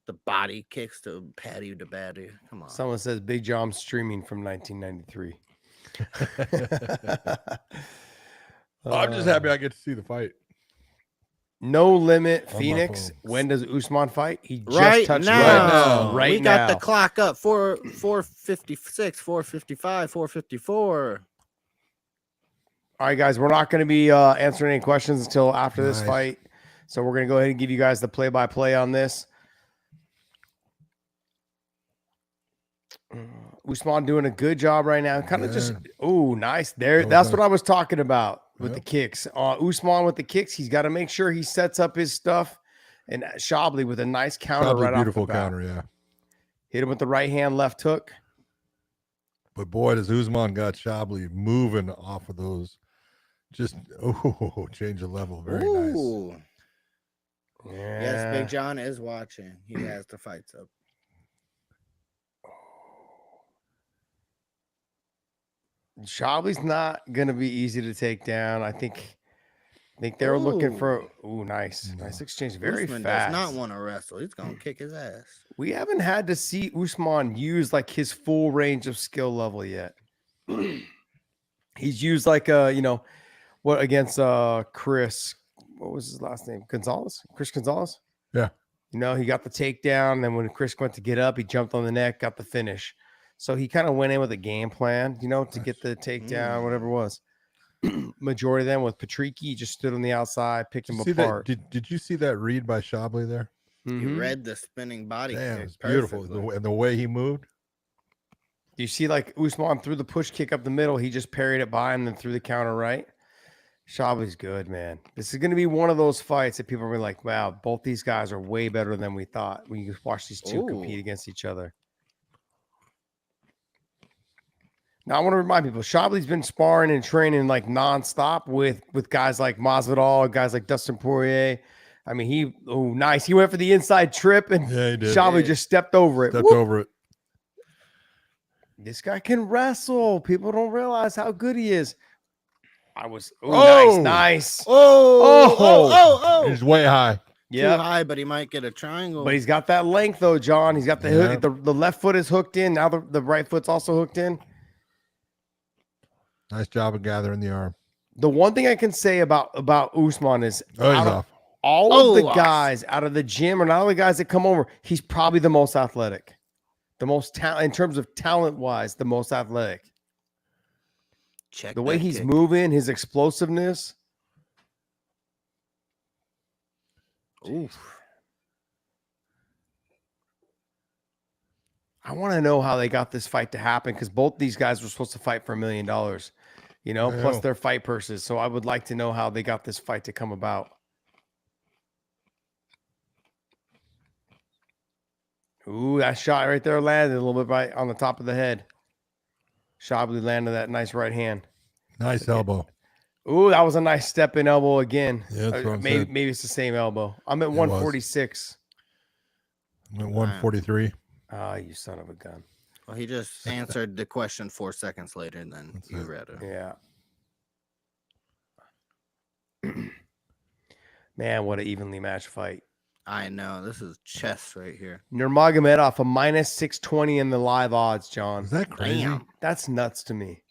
the body kicks to patty to batty. Come on.
Someone says Big John streaming from 1993.
I'm just happy I get to see the fight.
No limit,
On my
Phoenix.
phone.
When does Usman fight? He just
Right
touched
now.
right
we
now.
got the clock up. 456, 455, 454.
All right, guys, we're not going to be answering any questions until after this
Nice.
fight. So we're going to go ahead and give you guys the play-by-play on this. Usman doing a good job right now. Kind of just, oh, nice. There,
That was
that's
nice.
what I was talking about with
Yeah.
the kicks. Usman with the kicks, he's got to make sure he sets up his stuff. And Shabliy with a nice counter
Probably
right
beautiful
off the bat.
counter, yeah.
Hit him with the right hand, left hook.
But boy, does Usman got Shabliy moving off of those. Just change the level. Very nice.
Ooh.
Yeah.
Yes, Big John is watching. He has the fights up.
Shabli's not gonna be easy to take down. I think they were looking for. Ooh, nice, nice exchange. Very
Usman
fast.
does not want to wrestle. He's gonna kick his ass.
We haven't had to see Usman use like his full range of skill level yet. He's used like what against Chris. What was his last name? Gonzalez? Chris Gonzalez?
Yeah.
He got the takedown. And then when Chris went to get up, he jumped on the neck, got the finish. So he kind of went in with a game plan, to get the takedown, whatever it was. Majority of them with Patricky, he just stood on the outside, picked him apart.
Did you see that read by Shabliy there?
He read the spinning body.
Damn,
kick
it's beautiful.
perfectly.
And the way he moved.
You see, like Usman threw the push kick up the middle. He just parried it by and then threw the counter right. Shabli's good, man. This is going to be one of those fights that people are like, wow, both these guys are way better than we thought. When you watch these two compete against each other. Now, I want to remind people, Shabli's been sparring and training like nonstop with guys like Masvidal, guys like Dustin Poirier. I mean, nice. He went for the inside trip, and
Yeah, he did.
Shabliy just stepped over it.
Stepped over it.
This guy can wrestle. People don't realize how good he is.
Oh!
Nice.
Oh.
He's way high.
Yeah,
Too high, but he might get a triangle.
but he's got that length though, John. He's got the hook. The left foot is hooked in. Now the right foot's also hooked in.
Nice job of gathering the arm.
The one thing I can say about Usman is
He's off.
all of the guys out of the gym or not all the guys that come over, he's probably the most athletic, the most talent in terms of talent wise, the most athletic.
Check
The way
that
he's
kick.
moving, his explosiveness.
Oof.
I want to know how they got this fight to happen because both these guys were supposed to fight for $1 million, plus their fight purses. So I would like to know how they got this fight to come about. Ooh, that shot right there landed a little bit right on the top of the head. Shabliy landed that nice right hand.
Nice elbow.
Ooh, that was a nice step in elbow again.
Yeah, that's what I'm
maybe
saying.
it's the same elbow. I'm at
It was.
146.
I'm at 143.
Ah, you son of a gun.
Well, he just answered the question 4 seconds later, and then
That's
you
it.
read it.
Yeah. Man, what an evenly matched fight.
I know. This is chess right here.
Nurmagomedov, a minus 620 in the live odds, John.
Is that crazy?
Damn.
That's nuts to me.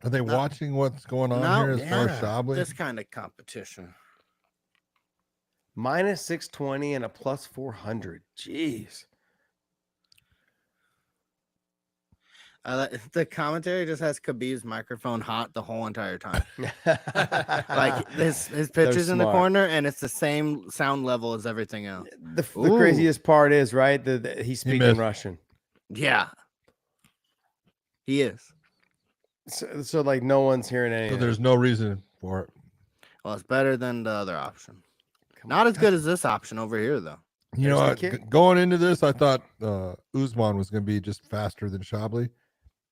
Are they watching what's going on here as far as Shabliy?
This kind of competition.
Minus 620 and a plus 400. Jeez.
The commentary just has Khabib's microphone hot the whole entire time. Like his picture's in the
smart.
corner, and it's the same sound level as everything else.
The craziest part is, right, he's speaking
missed.
Russian.
Yeah, he is.
So like no one's hearing
So
anything.
there's no reason for it.
Well, it's better than the other option. Not as good as this option over here, though.
You know,
There's the
what?
kick.
Going into this, I thought Usman was going to be just faster than Shabliy.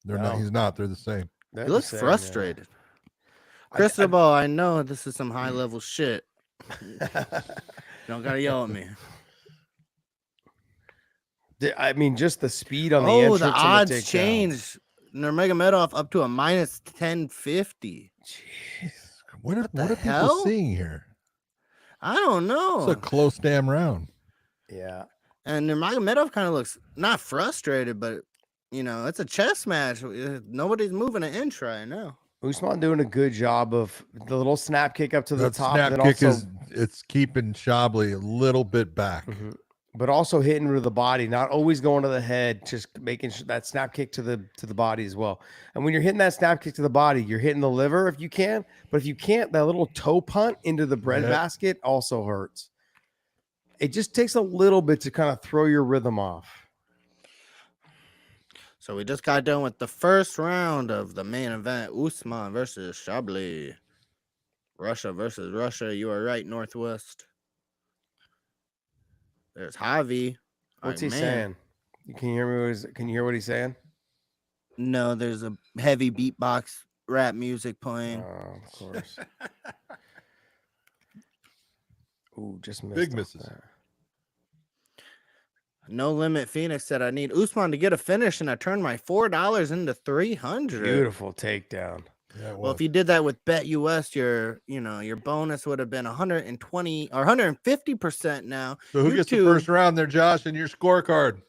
They're not.
No.
He's not. They're the same.
They're
He
the
looks
same,
frustrated.
yeah.
Cristobal, I know this is some high level shit. Don't gotta yell at me.
I mean, just the speed on the
Oh,
entrance.
the
and
odds
takedown.
changed. Nurmagomedov up to a minus 1050.
Jeez, come What are people
hell?
seeing here?
I don't
It's
know.
a close damn round.
Yeah.
And Nurmagomedov kind of looks not frustrated, but it's a chess match. Nobody's moving an inch right now.
Usman doing a good job of the little snap kick up to the
That
top.
snap
And
kick
also,
it's keeping Shabliy a little bit back.
but also hitting with the body, not always going to the head, just making sure that snap kick to the body as well. And when you're hitting that snap kick to the body, you're hitting the liver if you can. But if you can't, that little toe punt into the bread basket also hurts. It just takes a little bit to kind of throw your rhythm off.
So we just got done with the first round of the main event, Usman versus Shabliy. Russia versus Russia. You are right, Northwest. There's Javi.
What's he saying? Can you hear me? Can you hear what he's saying?
No, there's a heavy beatbox rap music playing.
Oh, of course. Ooh, just missed.
Big misses.
No Limit Phoenix said, I need Usman to get a finish, and I turned my $4 into $300.
Beautiful takedown.
Yeah,
well, if you did that with Bet US, your bonus would have been 120 or 150% now.
So who gets the first round there, Josh, in your scorecard?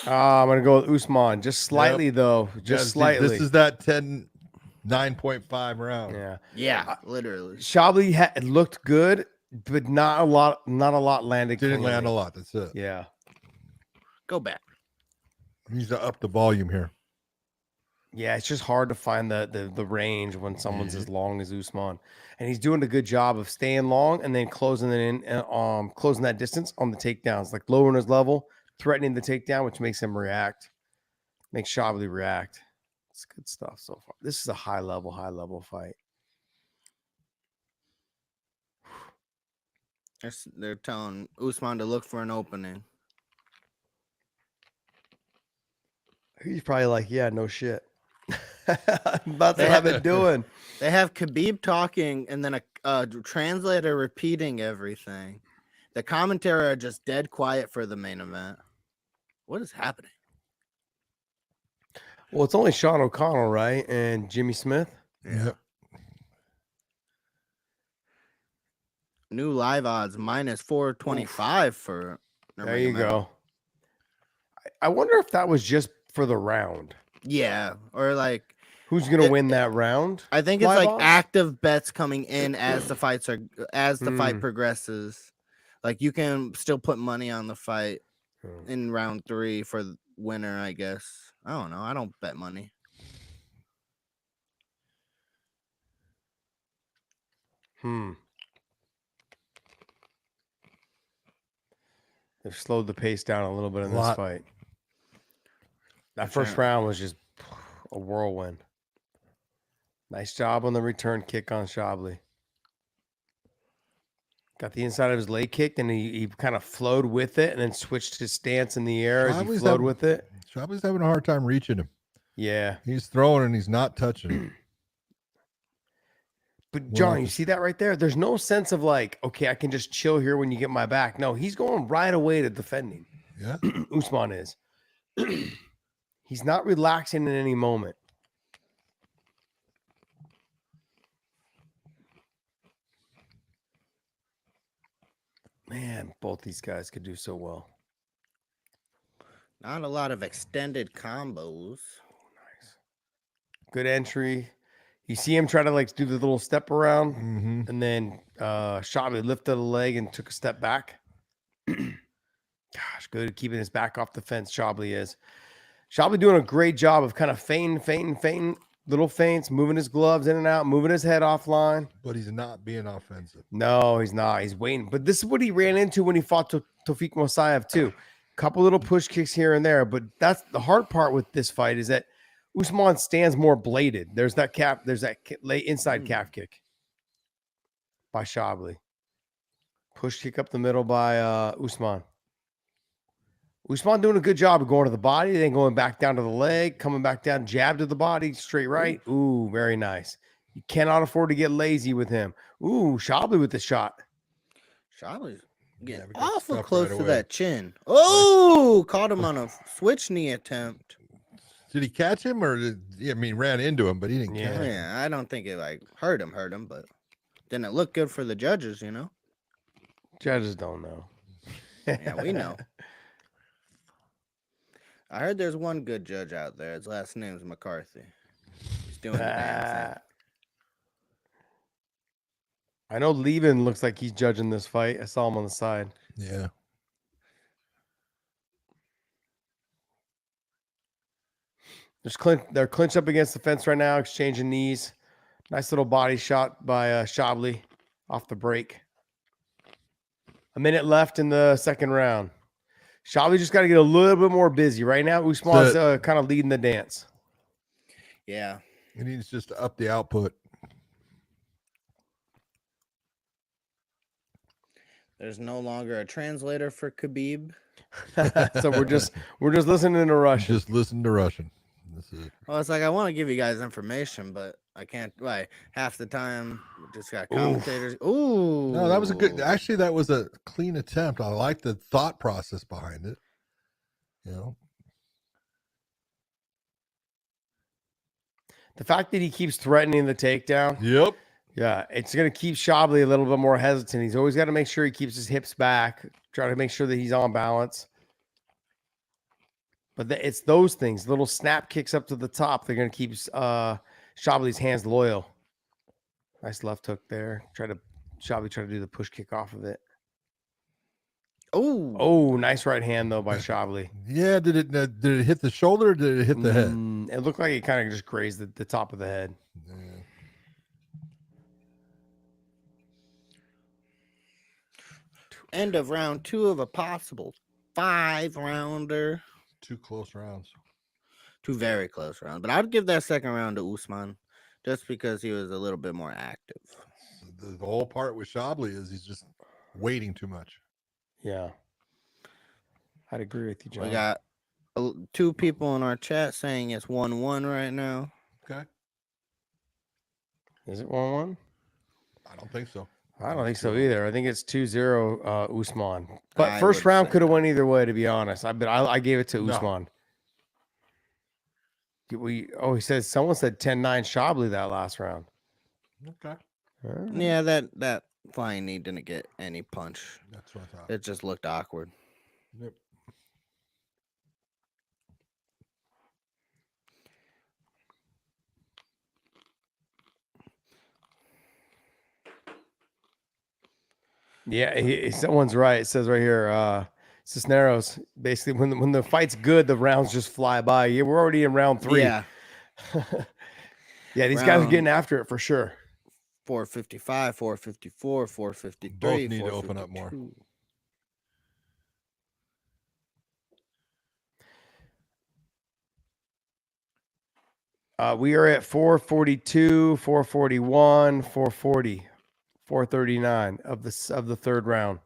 I'm gonna go with Usman, just slightly though, just slightly.
This is that 9.5 round.
Yeah, literally.
Shabliy looked good, but not a lot landed.
Didn't land a lot. That's it.
Yeah.
Go back.
Needs to up the volume here.
Yeah, it's just hard to find the range when someone's as long as Usman, and he's doing a good job of staying long and then closing it in, closing that distance on the takedowns, like lowering his level, threatening the takedown, which makes him react, makes Shabliy react. It's good stuff so far. This is a high level fight.
They're telling Usman to look for an opening.
He's probably like, yeah, no shit. That's what I've been doing.
They have Khabib talking and then a translator repeating everything. The commentary are just dead quiet for the main event. What is happening?
Well, it's only Sean O'Connell, right? And Jimmy Smith.
Yeah.
New live odds minus 425 for.
There you go. I wonder if that was just for the round.
Yeah, or like
who's gonna win that round?
I think it's like active bets coming in as the fight progresses. Like you can still put money on the fight in round 3 for the winner, I guess. I don't know. I don't bet money.
They've slowed the pace down a little bit in this fight. That first round was just a whirlwind. Nice job on the return kick on Shabliy. Got the inside of his leg kicked, and he kind of flowed with it and then switched his stance in the air as he flowed with it.
Shabliy's having a hard time reaching him.
Yeah.
He's throwing and he's not touching him.
But, John, you see that right there? There's no sense of like, okay, I can just chill here when you get my back. No, he's going right away to defending.
Yeah.
Usman is. He's not relaxing in any moment. Man, both these guys could do so well.
Not a lot of extended combos.
Nice. Good entry. You see him try to like do the little step around, and then Shabliy lifted a leg and took a step back. Gosh, good at keeping his back off the fence. Shabliy is. Shabliy doing a great job of kind of feigning, little feints, moving his gloves in and out, moving his head offline.
But he's not being offensive.
No, he's not. He's waiting. But this is what he ran into when he fought Tofik Mosaev too. Couple little push kicks here and there. But that's the hard part with this fight is that Usman stands more bladed. There's that inside calf kick by Shabliy. Push kick up the middle by Usman. Usman doing a good job of going to the body, then going back down to the leg, coming back down, jab to the body, straight right. Ooh, very nice. You cannot afford to get lazy with him. Ooh, Shabliy with the shot.
Shabli's getting awful close to that chin. Oh, caught him on a switch knee attempt.
Did he catch him or ran into him, but he didn't catch him.
Yeah, I don't think it like hurt him, but Didn't look good for the judges, you know?
Judges don't know.
Yeah, we know. I heard there's one good judge out there. His last name's McCarthy. He's doing the damn thing.
I know Levin looks like he's judging this fight. I saw him on the side.
Yeah.
They're clinched up against the fence right now, exchanging knees. Nice little body shot by Shabliy off the break. A minute left in the second round. Shabliy just got to get a little bit more busy. Right now, Usman's kind of leading the dance.
Yeah.
He needs just to up the output.
There's no longer a translator for Khabib.
So we're just listening to Russian.
Just listen to Russian. That's it.
Well, it's like I want to give you guys information, but I can't. Like half the time, we just got commentators. Ooh.
No, that was a good. Actually, that was a clean attempt. I like the thought process behind it. You know,
the fact that he keeps threatening the takedown.
Yep.
Yeah, it's going to keep Shabliy a little bit more hesitant. He's always got to make sure he keeps his hips back, try to make sure that he's on balance. But it's those things, little snap kicks up to the top. They're going to keep Shabliy's hands loyal. Nice left hook there. Shabliy try to do the push kick off of it. Oh, nice right hand though by Shabliy.
Yeah, did it hit the shoulder or did it hit the head?
It looked like it kind of just grazed the top of the head.
Yeah.
End of round 2 of a possible 5-rounder.
2 close rounds.
2 very close rounds. But I'd give that second round to Usman just because he was a little bit more active.
The whole part with Shabliy is he's just waiting too much.
Yeah. I'd agree with you, John.
We got 2 people in our chat saying it's 1-1 right now.
Okay.
Is it 1-1?
I don't think so.
I don't think so either. I think it's 2-0 Usman. But
I
first
would
round
say
could have went either way, to be honest. I gave it to Usman. He says someone said 10-9 Shabliy that last round.
Okay.
Yeah, that flying knee didn't get any punch.
That's what I thought.
It just looked awkward.
Yep.
Yeah, someone's right. It says right here, Cisneros, basically when the fight's good, the rounds just fly by. Yeah, we're already in round 3.
Yeah.
Yeah, these guys are getting after it for sure.
455, 454, 453.
Both need to open up more.
We are at 442, 441, 440, 439 of the third round.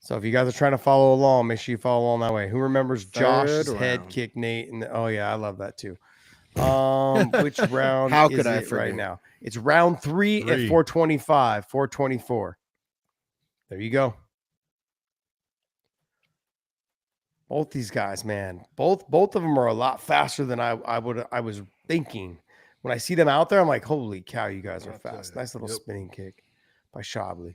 So if you guys are trying to follow along, make sure you follow along that way. Who remembers Josh's head kick Nate? Oh yeah, I love that too. Which round
How
is
could I
it
forget?
right now? It's round 3 at 425, 424. There you go. Both these guys, man, both of them are a lot faster than I was thinking. When I see them out there, I'm like, holy cow, you guys are fast. Nice little spinning kick by Shabliy.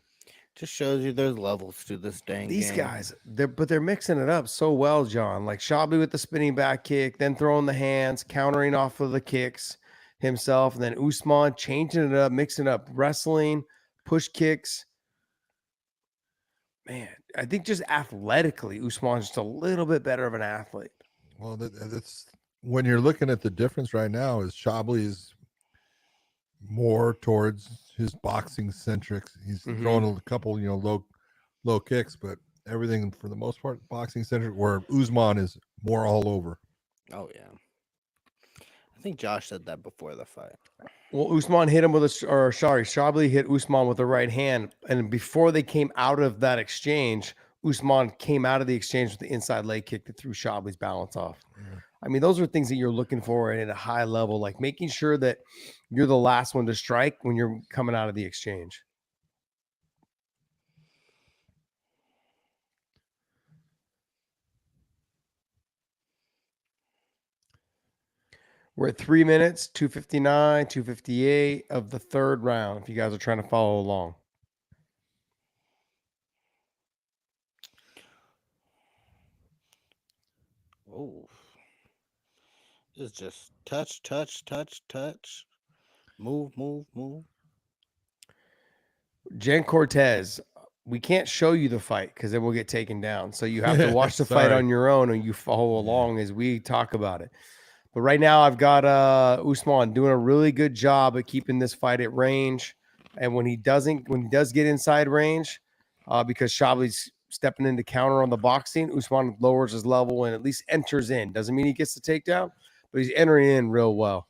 Just shows you there's levels to this dang
These
game.
guys, they're mixing it up so well, John. Like Shabliy with the spinning back kick, then throwing the hands, countering off of the kicks himself, and then Usman changing it up, mixing up wrestling, push kicks. Man, I think just athletically, Usman's just a little bit better of an athlete.
Well, that's when you're looking at the difference right now is Shabliy is more towards his boxing centric. He's throwing a couple, low kicks, but everything for the most part boxing centric. Where Usman is more all over.
Oh yeah, I think Josh said that before the fight.
Well, Usman hit him Shabliy hit Usman with the right hand, and before they came out of that exchange, Usman came out of the exchange with the inside leg kick that threw Shabli's balance off. Yeah. I mean, those are things that you're looking for at a high level, like making sure that you're the last one to strike when you're coming out of the exchange. We're at 3 minutes, 2:59, 2:58 of the third round. If you guys are trying to follow along.
Oh, it's just touch, touch, touch, touch. Move, move, move.
Jen Cortez, we can't show you the fight because then we'll get taken down. So you have to watch the fight on your own and you follow along as we talk about it. But right now I've got Usman doing a really good job at keeping this fight at range. And when he does get inside range, because Shabliy's stepping into counter on the boxing, Usman lowers his level and at least enters in. Doesn't mean he gets the takedown, but he's entering in real well.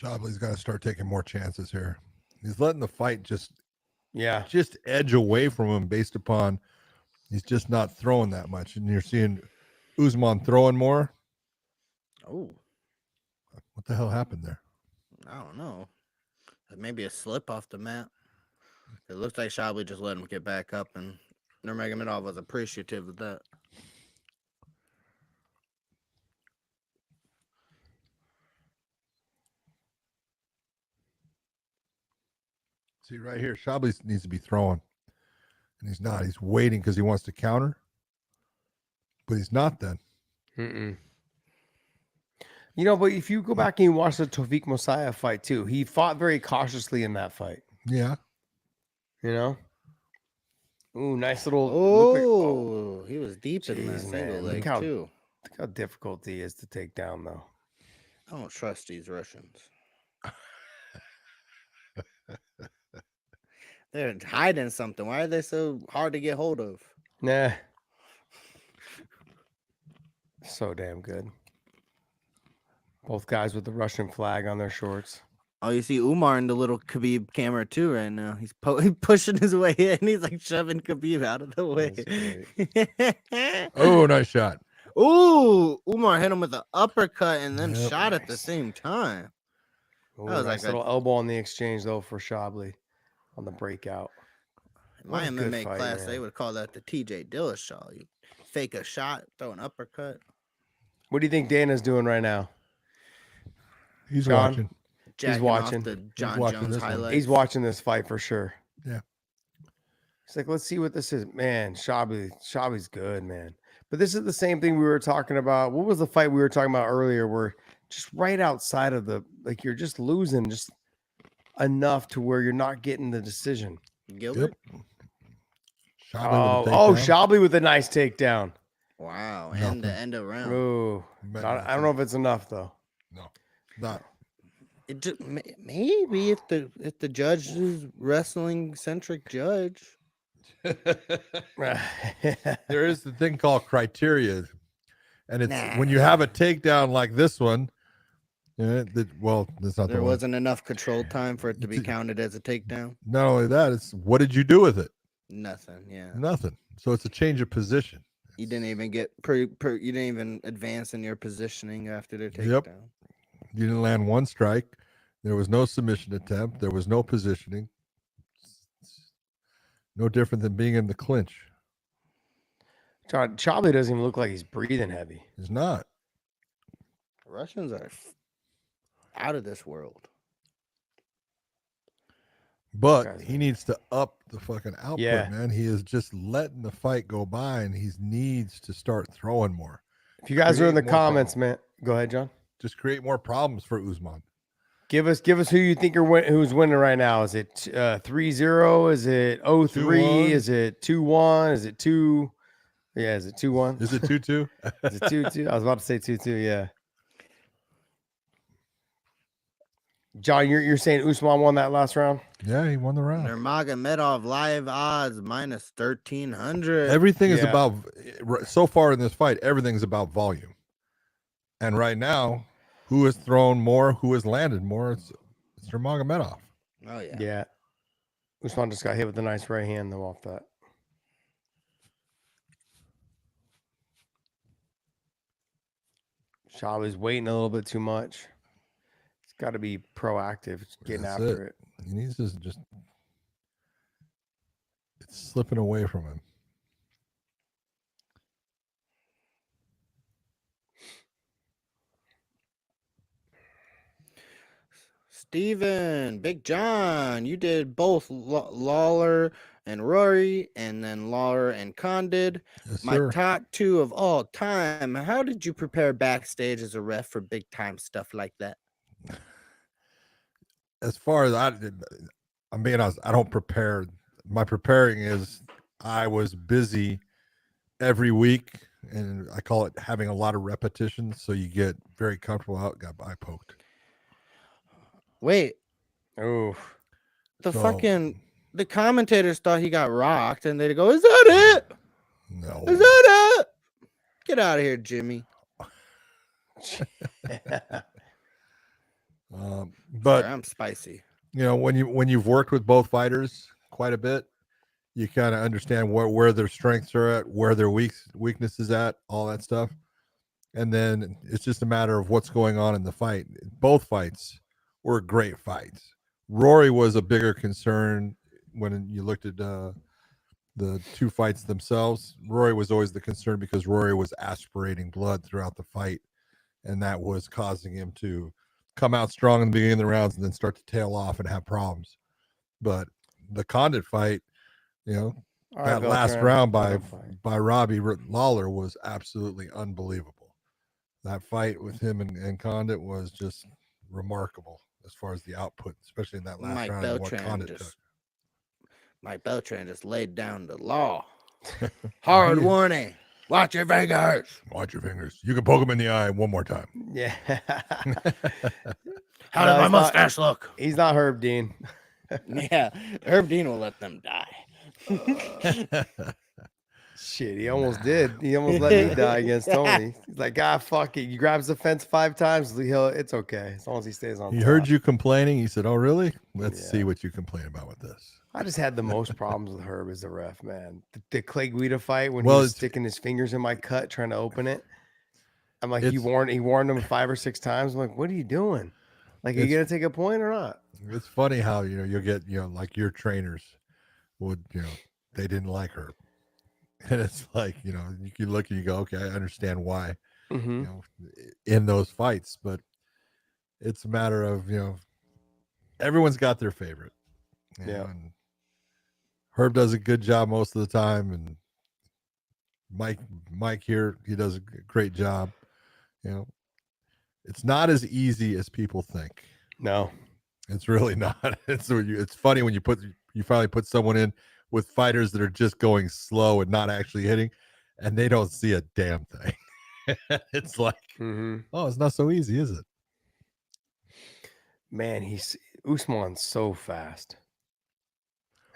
Shabliy's got to start taking more chances here. He's letting the fight just edge away from him based upon he's just not throwing that much. And you're seeing Usman throwing more.
Oh,
what the hell happened there?
I don't know. Maybe a slip off the mat. It looks like Shabliy just let him get back up, and Nurmagomedov was appreciative of that.
See right here, Shabliy needs to be throwing, and he's not. He's waiting because he wants to counter, but he's not then.
You know, but if you go back and you watch the Tawfiq Mosiah fight too, he fought very cautiously in that fight.
Yeah.
You know? Ooh, nice little.
Oh, he was deep in that single leg too.
Look how difficult he is to take down, though.
I don't trust these Russians. They're hiding something. Why are they so hard to get hold of?
Nah. So damn good. Both guys with the Russian flag on their shorts.
Oh, you see Umar in the little Khabib camera too right now. He's pushing his way in. He's like shoving Khabib out of the way.
Oh, nice shot.
Ooh, Umar hit him with an uppercut and then shot at the same time.
Ooh, that was nice like a little elbow on the exchange though for Shabliy on the breakout.
In my MMA class, they would call that the TJ Dillashaw. You fake a shot, throw an uppercut.
What do you think Dana's doing right now?
He's watching.
He's watching the John Jones highlights.
He's watching this fight for sure.
Yeah.
He's like, let's see what this is. Man, Shabliy's good, man. But this is the same thing we were talking about. What was the fight we were talking about earlier where just right outside of like you're just losing just enough to where you're not getting the decision.
Gilbert?
Yep.
Shabliy with a nice takedown.
Wow. And the end of round.
Ooh. I don't know if it's enough though.
No. Not.
It just, maybe if the judge is wrestling centric judge.
There is the thing called criteria, and it's when you have a takedown like this one. That's not.
There wasn't enough control time for it to be counted as a takedown.
Not only that, it's what did you do with it?
Nothing. Yeah.
Nothing. So it's a change of position.
You didn't even get you didn't even advance in your positioning after their takedown.
Yep. You didn't land one strike. There was no submission attempt. There was no positioning. No different than being in the clinch.
Shabliy doesn't even look like he's breathing heavy.
He's not.
The Russians are out of this world.
But he needs to up the fucking output, man. He is just letting the fight go by, and he needs to start throwing more.
If you guys are in the comments, man, go ahead, John.
Just create more problems for Usman.
Give us who you think who's winning right now. Is it 3-0? Is it 0-3? Is it 2-1? Is it 2? Yeah, is it 2-1?
Is it 2-2?
Is it 2-2? I was about to say 2-2. Yeah. John, you're saying Usman won that last round?
Yeah, he won the round.
Nurmagomedov live odds minus 1,300.
Everything is about so far in this fight. Everything's about volume, and right now, who has thrown more? Who has landed more? It's Nurmagomedov.
Oh yeah.
Yeah. Usman just got hit with a nice right hand though off that. Shabliy's waiting a little bit too much. He's got to be proactive, getting after it.
He needs to just. It's slipping away from him.
Steven, Big John, you did both Lawler and Rory, and then Lawler and Condit.
Yes,
My
sir.
top 2 of all time. How did you prepare backstage as a ref for big time stuff like that?
As far as I'm being honest, I don't prepare. My preparing is I was busy every week, and I call it having a lot of repetitions, so you get very comfortable. Out, got eye poked.
Wait,
Oh,
the commentators thought he got rocked, and they go, "Is that it?
No,
Is that it? Get out of here, Jimmy."
but
Sorry, I'm spicy.
you know, when you've worked with both fighters quite a bit, you kind of understand where their strengths are at, where their weaknesses at, all that stuff. And then it's just a matter of what's going on in the fight. Both fights were great fights. Rory was a bigger concern when you looked at the 2 fights themselves. Rory was always the concern because Rory was aspirating blood throughout the fight, and that was causing him to come out strong in the beginning of the rounds and then start to tail off and have problems. But the Condit fight, you know, that last round by Robbie Lawler was absolutely unbelievable. That fight with him and Condit was just remarkable as far as the output, especially in that last round. And what Condit took.
Mike Beltran just laid down the law. Hard warning. Watch your fingers.
Watch your fingers. You can poke him in the eye one more time.
Yeah.
How does my mustache look?
He's not Herb Dean.
Yeah, Herb Dean will let them die.
Shit, he almost did. He almost let me die against Tony. He's like, fuck it. He grabs the fence 5 times. It's okay as long as he stays on.
He heard you complaining. He said, "Oh, really? Let's see what you complain about with this."
I just had the most problems with Herb as the ref, man. The Clay Guida fight when he was sticking his fingers in my cut trying to open it. I'm like, he warned him 5 or 6 times. I'm like, what are you doing? Like, are you gonna take a point or not?
It's funny how you'll get like your trainers would they didn't like her, and it's like you can look and you go, okay, I understand why in those fights, but it's a matter of everyone's got their favorite. And Herb does a good job most of the time, and Mike here, he does a great job. It's not as easy as people think.
No,
it's really not. It's funny when you finally put someone in with fighters that are just going slow and not actually hitting, and they don't see a damn thing. It's like, oh, it's not so easy, is it?
Man, Usman's so fast.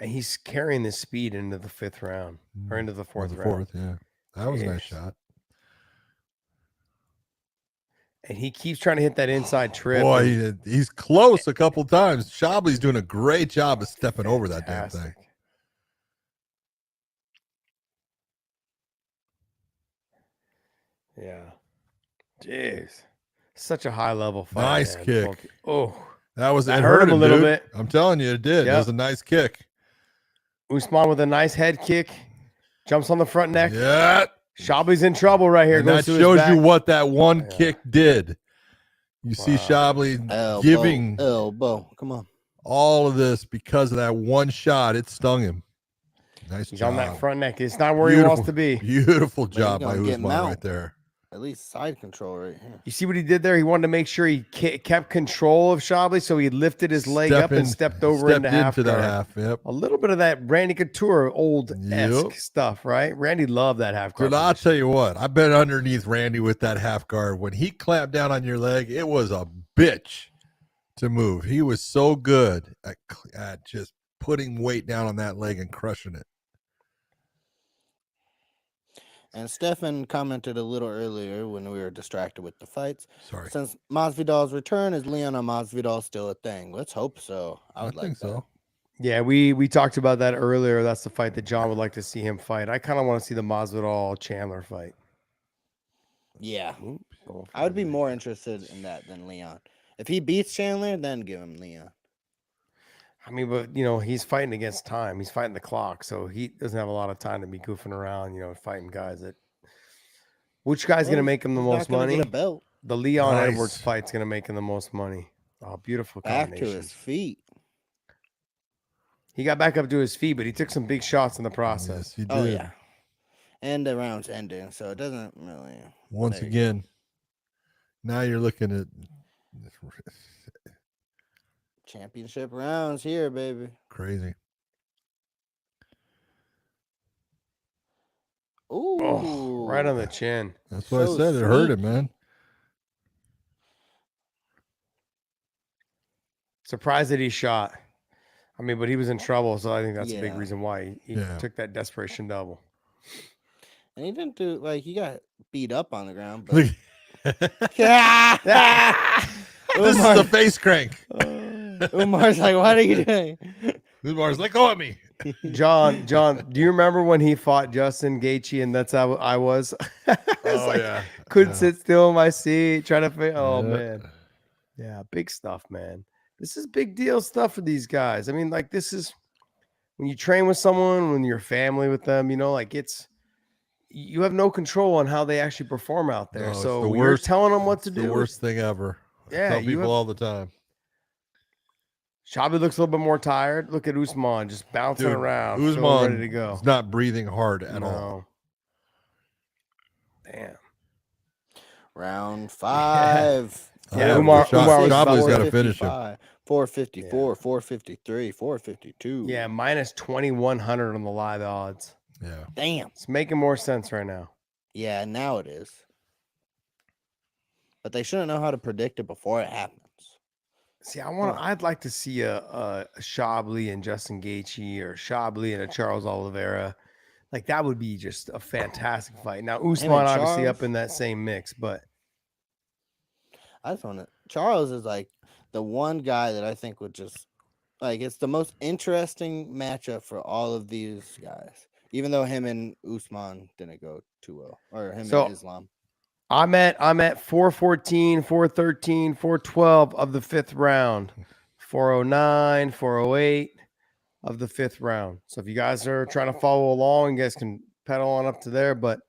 And he's carrying this speed into the 5th round or into the 4th round.
Yeah. That was a nice shot.
And he keeps trying to hit that inside trip.
Boy, he's close a couple times. Shabli's doing a great job of stepping over that damn thing.
Yeah. Jeez. Such a high level fight.
Nice kick.
Oh.
That
hurt him a little bit.
I'm telling you, it did. It was a nice kick.
Usman with a nice head kick. Jumps on the front neck.
Yeah.
Shabli's in trouble right here.
And that shows you what that one kick did. You see Shabliy giving
elbow. Come on.
All of this because of that one shot. It stung him. Nice
He's
job.
on that front neck. It's not where he wants to be.
Beautiful job by Usman right there.
At least side control right here.
You see what he did there? He wanted to make sure he kept control of Shabliy, so he lifted his leg up and stepped over into half guard.
That half. Yep.
A little bit of that Randy Couture old-esque stuff, right? Randy loved that half guard.
Dude, I'll tell you what. I've been underneath Randy with that half guard. When he clamped down on your leg, it was a bitch to move. He was so good at just putting weight down on that leg and crushing it.
And Stefan commented a little earlier when we were distracted with the fights.
Sorry.
Since Masvidal's return, is Leon and Masvidal still a thing? Let's hope so. I think so.
Yeah, we talked about that earlier. That's the fight that John would like to see him fight. I kind of want to see the Masvidal Chandler fight.
Yeah. I would be more interested in that than Leon. If he beats Chandler, then give him Leon.
I mean, but, he's fighting against time. He's fighting the clock, so he doesn't have a lot of time to be goofing around, fighting guys that... Which guy's going to make him the most money?
Get a belt.
The Leon Edwards fight's going to make him the most money. Oh, beautiful
Back to
combination.
his feet.
He got back up to his feet, but he took some big shots in the process.
Yes, he did.
Oh yeah. And the round's ending, so it doesn't really.
Once
there you
again, now you're looking at
championship rounds here, baby.
crazy.
Ooh,
Oh, right on the chin.
That's what I
So
said. It hurt him,
sneaky.
man.
Surprised that he shot. I mean, but he was in trouble, so I think that's a big
Yeah.
reason why he
Yeah.
took that desperation double.
And he didn't do he got beat up on the ground, but
Look. This is
Umar-
the face crank.
Umar's like, what are you doing?
Umar's like, go at me.
John, do you remember when he fought Justin Gaethje and that's how I was? I was
Oh
like,
yeah.
couldn't
Yeah.
sit still in my seat, trying to oh
Yeah.
man. Yeah, big stuff, man. This is big deal stuff for these guys. I mean, like this is when you train with someone, when you're family with them, you know, like you have no control on how they actually perform out there.
No, it's
So
the
you're
worst-
telling them what
It's
to
the
do.
worst thing ever. I
Yeah,
tell
you
people
have-
all the time.
Shabliy looks a little bit more tired. Look at Usman just bouncing
Dude,
around, feeling
Usman
ready to go.
is not breathing hard at all.
Damn.
Round 5.
Yeah,
Oh,
Umar
Shab-
was
Shabli's
about
got to finish him.
454, 453, 452.
Yeah, minus 2,100 on the live odds.
Yeah.
Damn.
It's making more sense right now.
Yeah, now it is. But they shouldn't know how to predict it before it happens.
See, I'd like to see a Shabliy and Justin Gaethje or Shabliy and a Charles Oliveira. Like that would be just a fantastic fight. Now Usman obviously
Charles?
up in that same mix, but
I just want to. Charles is like the one guy that I think would just it's the most interesting matchup for all of these guys. Even though him and Usman didn't go too well, or him and Islam.
I'm at 414, 413, 412 of the 5th round, 409, 408 of the 5th round. So if you guys are trying to follow along, you guys can pedal on up to there. But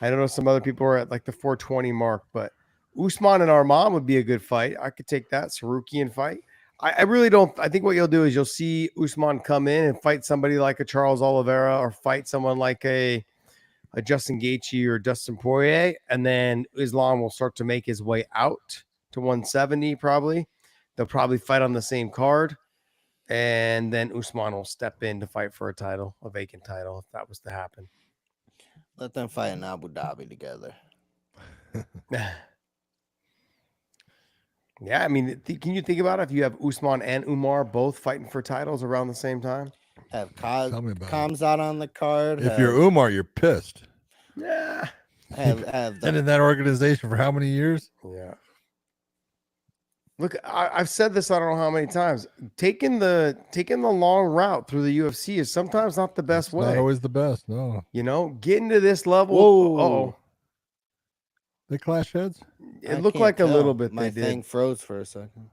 I don't know, some other people are at like the 420 mark. But Usman and Arman would be a good fight. I could take that Sarukian fight. I really don't. I think what you'll do is you'll see Usman come in and fight somebody like a Charles Oliveira or fight someone like a Justin Gaethje or Dustin Poirier, and then Islam will start to make his way out to 170 probably. They'll probably fight on the same card, and then Usman will step in to fight for a title, a vacant title, if that was to happen.
Let them fight in Abu Dhabi together.
Yeah, I mean, can you think about it? If you have Usman and Umar both fighting for titles around the same time?
Have
Tell me about it.
Kamzat on the card.
If you're Umar, you're pissed.
Yeah.
have
Been in that organization for how many years?
Yeah. Look, I've said this I don't know how many times. Taking the long route through the UFC is sometimes not the best way.
Not always the best. No.
You know, getting to this level.
Whoa.
Oh,
They clash heads?
it looked like a little bit.
My
They
thing
did.
froze for a second.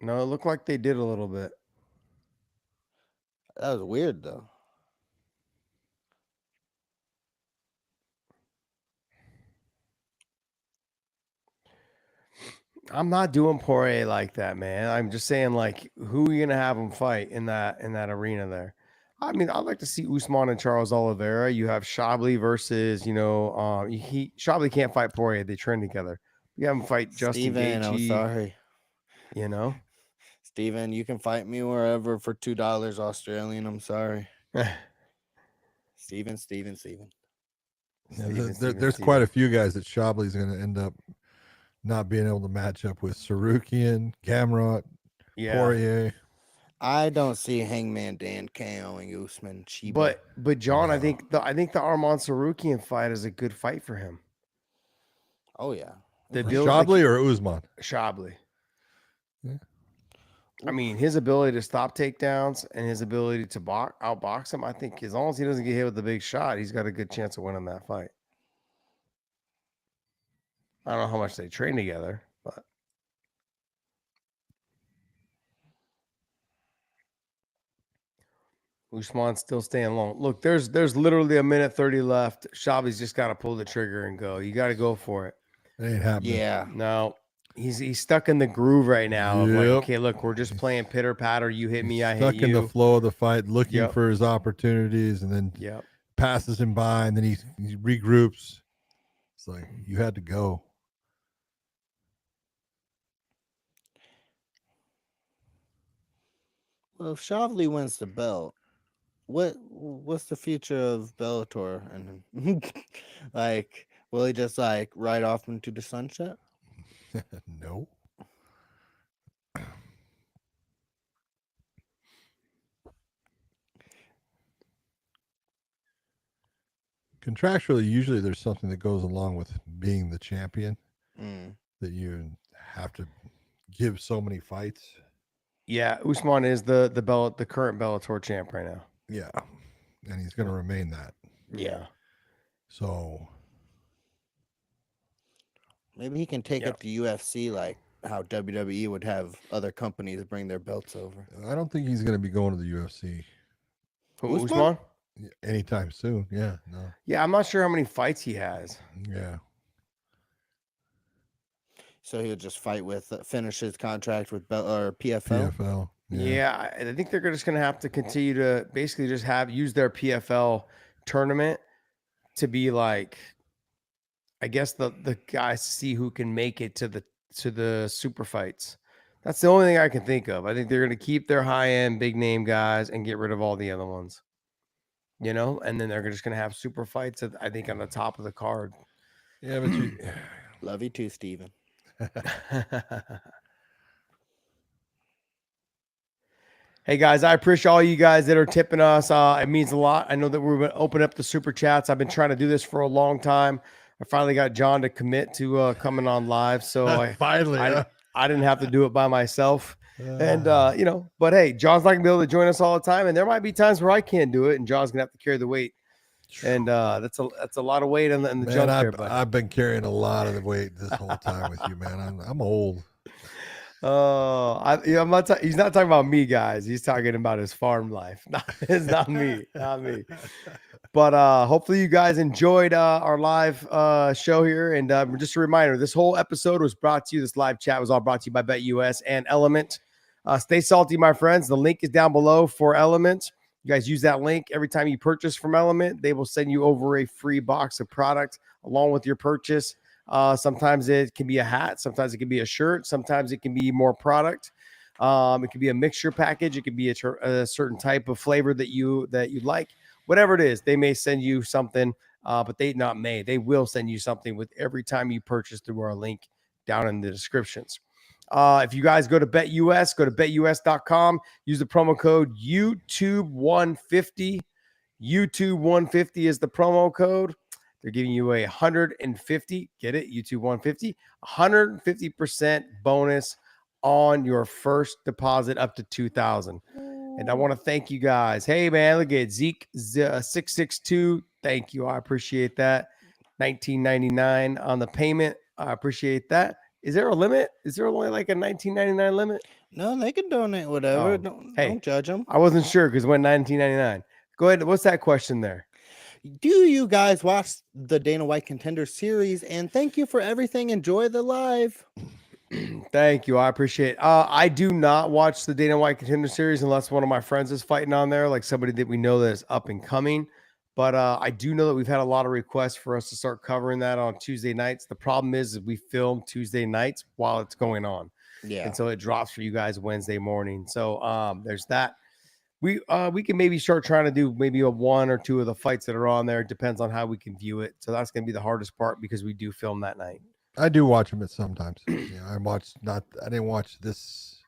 No, it looked like they did a little bit.
That was weird though.
I'm not doing Poirier like that, man. I'm just saying, like, who are you gonna have him fight in that arena there? I mean, I'd like to see Usman and Charles Oliveira. You have Shabliy versus, Shabliy can't fight Poirier. They train together. You have him fight Justin
Steven,
Gaethje.
I'm sorry.
You know,
Steven, you can fight me wherever for $2 Australian. I'm sorry. Steven.
Yeah, there's quite a few guys that Shabli's going to end up not being able to match up with. Sarukian, Gamrot, Poirier.
I don't see Hangman Dan KOing Usman.
But John, I think the Arman Sarukian fight is a good fight for him.
Oh yeah.
Shabliy or Usman?
Shabliy.
Yeah.
I mean, his ability to stop takedowns and his ability to outbox him, I think as long as he doesn't get hit with the big shot, he's got a good chance of winning that fight. I don't know how much they train together, but Usman's still staying long. Look, there's literally a minute 30 left. Shabli's just got to pull the trigger and go. You got to go for it.
It ain't happening.
Yeah.
No. He's stuck in the groove right now of like,
Yep.
okay, look, we're just playing pitter patter. You hit me, I hit
Stuck in the
you.
flow of the fight, looking
Yep.
for his opportunities, and then
Yep.
passes him by, and then he regroups. It's like you had to go.
Well, if Shabliy wins the belt, what's the future of Bellator? And like, will he just like ride off into the sunset?
No. Contractually, usually there's something that goes along with being the champion that you have to give so many fights.
Yeah, Usman is the current Bellator champ right now.
Yeah, and he's going to remain that.
Yeah.
So
maybe he can take it to UFC like how WWE would have other companies bring their belts over.
I don't think he's going to be going to the UFC.
Who, Usman?
Anytime soon. Yeah, no.
Yeah, I'm not sure how many fights he has.
Yeah.
So he'll just fight with finish his contract with PFL.
PFL.
Yeah, I think they're just going to have to continue to basically just use their PFL tournament to be like, I guess the guys to see who can make it to the super fights. That's the only thing I can think of. I think they're going to keep their high end big name guys and get rid of all the other ones. You know, and then they're just going to have super fights, I think, on the top of the card.
Yeah, but you
love you too, Steven.
Hey guys, I appreciate all you guys that are tipping us. It means a lot. I know that we're going to open up the super chats. I've been trying to do this for a long time. I finally got John to commit to coming on live, so I didn't have to do it by myself. And you know, but hey, John's not gonna be able to join us all the time, and there might be times where I can't do it, and John's gonna have to carry the weight. And that's a lot of weight in the junk there. But
I've been carrying a lot of the weight this whole time with you, man. I'm old.
I'm not. He's not talking about me, guys. He's talking about his farm life. It's not me, not me. But hopefully you guys enjoyed our live show here. And just a reminder, this whole episode was brought to you. This live chat was all brought to you by BetUS and LMNT. Stay salty, my friends. The link is down below for LMNT. You guys use that link every time you purchase from LMNT. They will send you over a free box of product along with your purchase. Sometimes it can be a hat. Sometimes it can be a shirt. Sometimes it can be more product. It can be a mixture package. It can be a certain type of flavor that you like. Whatever it is, they may send you something, but they will send you something with every time you purchase through our link down in the descriptions. If you guys go to BetUS, go to betus.com, use the promo code YouTube150. YouTube150 is the promo code. They're giving you 150, get it? YouTube 150, 150% bonus on your first deposit up to $2,000. And I want to thank you guys. Hey, man, look at Zeke 662. Thank you. I appreciate that. $19.99 on the payment. I appreciate that. Is there a limit? Is there only like a $19.99 limit?
No, they can donate whatever. Don't judge them.
I wasn't sure because it went $19.99. Go ahead. What's that question there?
Do you guys watch the Dana White Contender Series? And thank you for everything. Enjoy the live.
Thank you. I appreciate it. I do not watch the Dana White Contender Series unless one of my friends is fighting on there, like somebody that we know that is up and coming. But I do know that we've had a lot of requests for us to start covering that on Tuesday nights. The problem is we film Tuesday nights while it's going on.
Yeah.
And so it drops for you guys Wednesday morning. So there's that. We can maybe start trying to do maybe a one or two of the fights that are on there. It depends on how we can view it. So that's going to be the hardest part because we do film that night.
I do watch them at sometimes. Yeah, I didn't watch this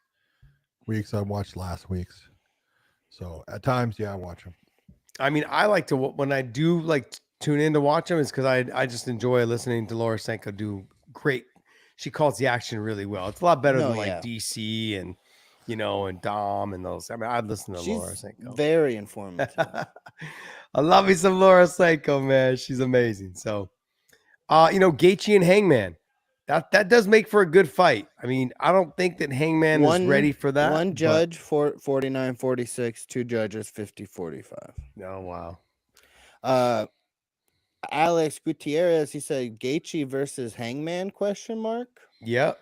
week's. I watched last week's. So at times, yeah, I watch them.
I mean, I like to, when I do like tune in to watch them, is because I just enjoy listening to Laura Senko do great. She calls the action really well. It's a lot better than like DC and, you know, and Dom and those. I mean, I'd listen to Laura Senko.
Very informative.
I love me some Laura Senko, man. She's amazing. So, you know, Gaethje and Hangman, that does make for a good fight. I mean, I don't think that Hangman is ready for that.
One judge for 49-46, two judges 50-45.
Oh, wow.
Alex Gutierrez, he said Gaethje versus Hangman ?
Yep.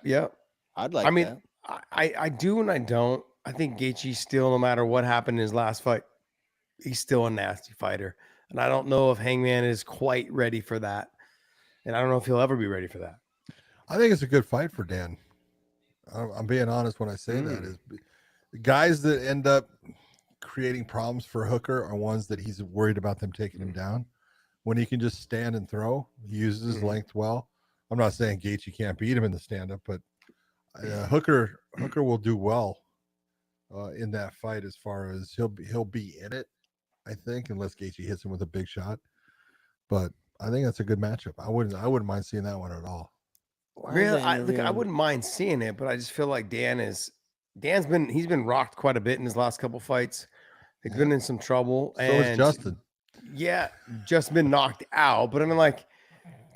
I'd like
I mean,
that.
I do and I don't. I think Gaethje still, no matter what happened in his last fight, he's still a nasty fighter. And I don't know if Hangman is quite ready for that. And I don't know if he'll ever be ready for that.
I think it's a good fight for Dan. I'm being honest when I say that. Is the guys that end up creating problems for Hooker are ones that he's worried about them taking him down. When he can just stand and throw, he uses his length well. I'm not saying Gaethje can't beat him in the stand-up, but Hooker will do well in that fight as far as he'll be in it, I think, unless Gaethje hits him with a big shot. But I think that's a good matchup. I wouldn't mind seeing that one at all.
Really, I wouldn't mind seeing it, but I just feel like Dan's been rocked quite a bit in his last couple fights. He's been in some trouble.
So is Justin.
Yeah, just been knocked out. But I mean, like,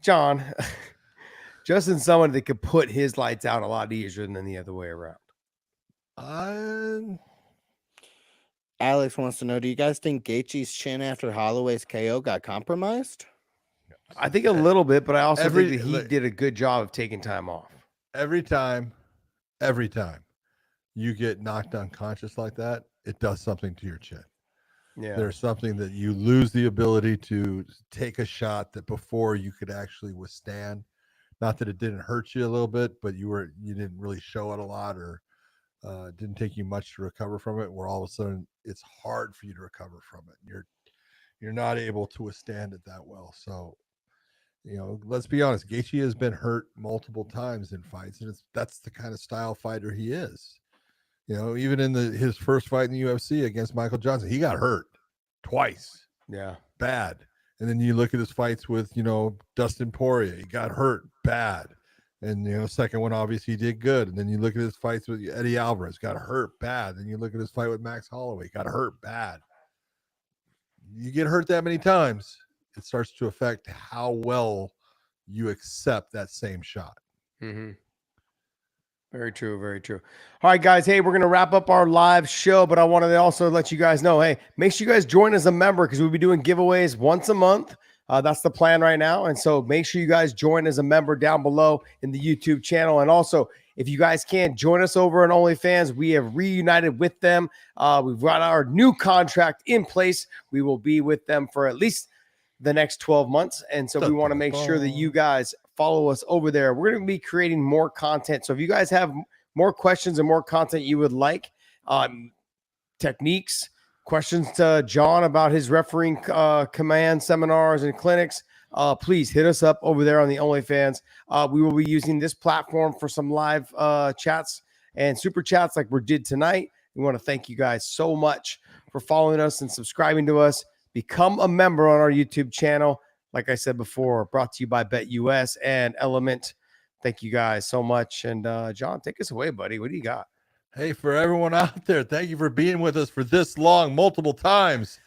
John, Justin's someone that could put his lights out a lot easier than the other way around.
Alex wants to know, do you guys think Gaethje's chin after Holloway's KO got compromised?
I think a little bit, but I also think that he did a good job of taking time off.
Every time you get knocked unconscious like that, it does something to your chin.
Yeah.
There's something that you lose the ability to take a shot that before you could actually withstand. Not that it didn't hurt you a little bit, but you didn't really show it a lot, or didn't take you much to recover from it, where all of a sudden it's hard for you to recover from it. You're not able to withstand it that well. So, let's be honest, Gaethje has been hurt multiple times in fights, and that's the kind of style fighter he is. Even in his first fight in the UFC against Michael Johnson, he got hurt twice.
Yeah.
Bad. And then you look at his fights with, Dustin Poirier, he got hurt bad. And, second one, obviously he did good. And then you look at his fights with Eddie Alvarez, got hurt bad. Then you look at his fight with Max Holloway, got hurt bad. You get hurt that many times, it starts to affect how well you accept that same shot.
Mm-hmm. Very true. Very true. All right, guys. Hey, we're going to wrap up our live show, but I wanted to also let you guys know, hey, make sure you guys join as a member, because we'll be doing giveaways once a month. That's the plan right now. And so make sure you guys join as a member down below in the YouTube channel. And also, if you guys can, join us over on OnlyFans. We have reunited with them. We've got our new contract in place. We will be with them for at least the next 12 months. And so we want to make sure that you guys follow us over there. We're going to be creating more content. So if you guys have more questions and more content you would like, techniques, questions to John about his refereeing command seminars and clinics, please hit us up over there on the OnlyFans. We will be using this platform for some live chats and super chats like we did tonight. We want to thank you guys so much for following us and subscribing to us. Become a member on our YouTube channel. Like I said before, brought to you by BetUS and LMNT. Thank you guys so much. And John, take us away, buddy. What do you got?
Hey, for everyone out there, thank you for being with us for this long, multiple times.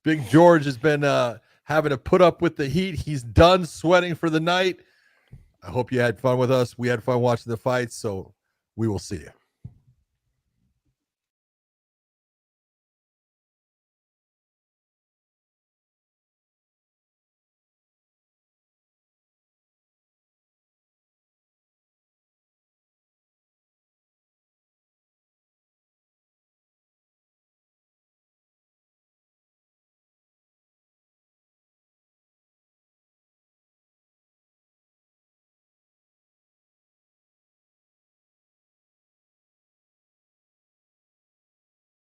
Big George has been having to put up with the heat. He's done sweating for the night. I hope you had fun with us. We had fun watching the fights, so we will see you.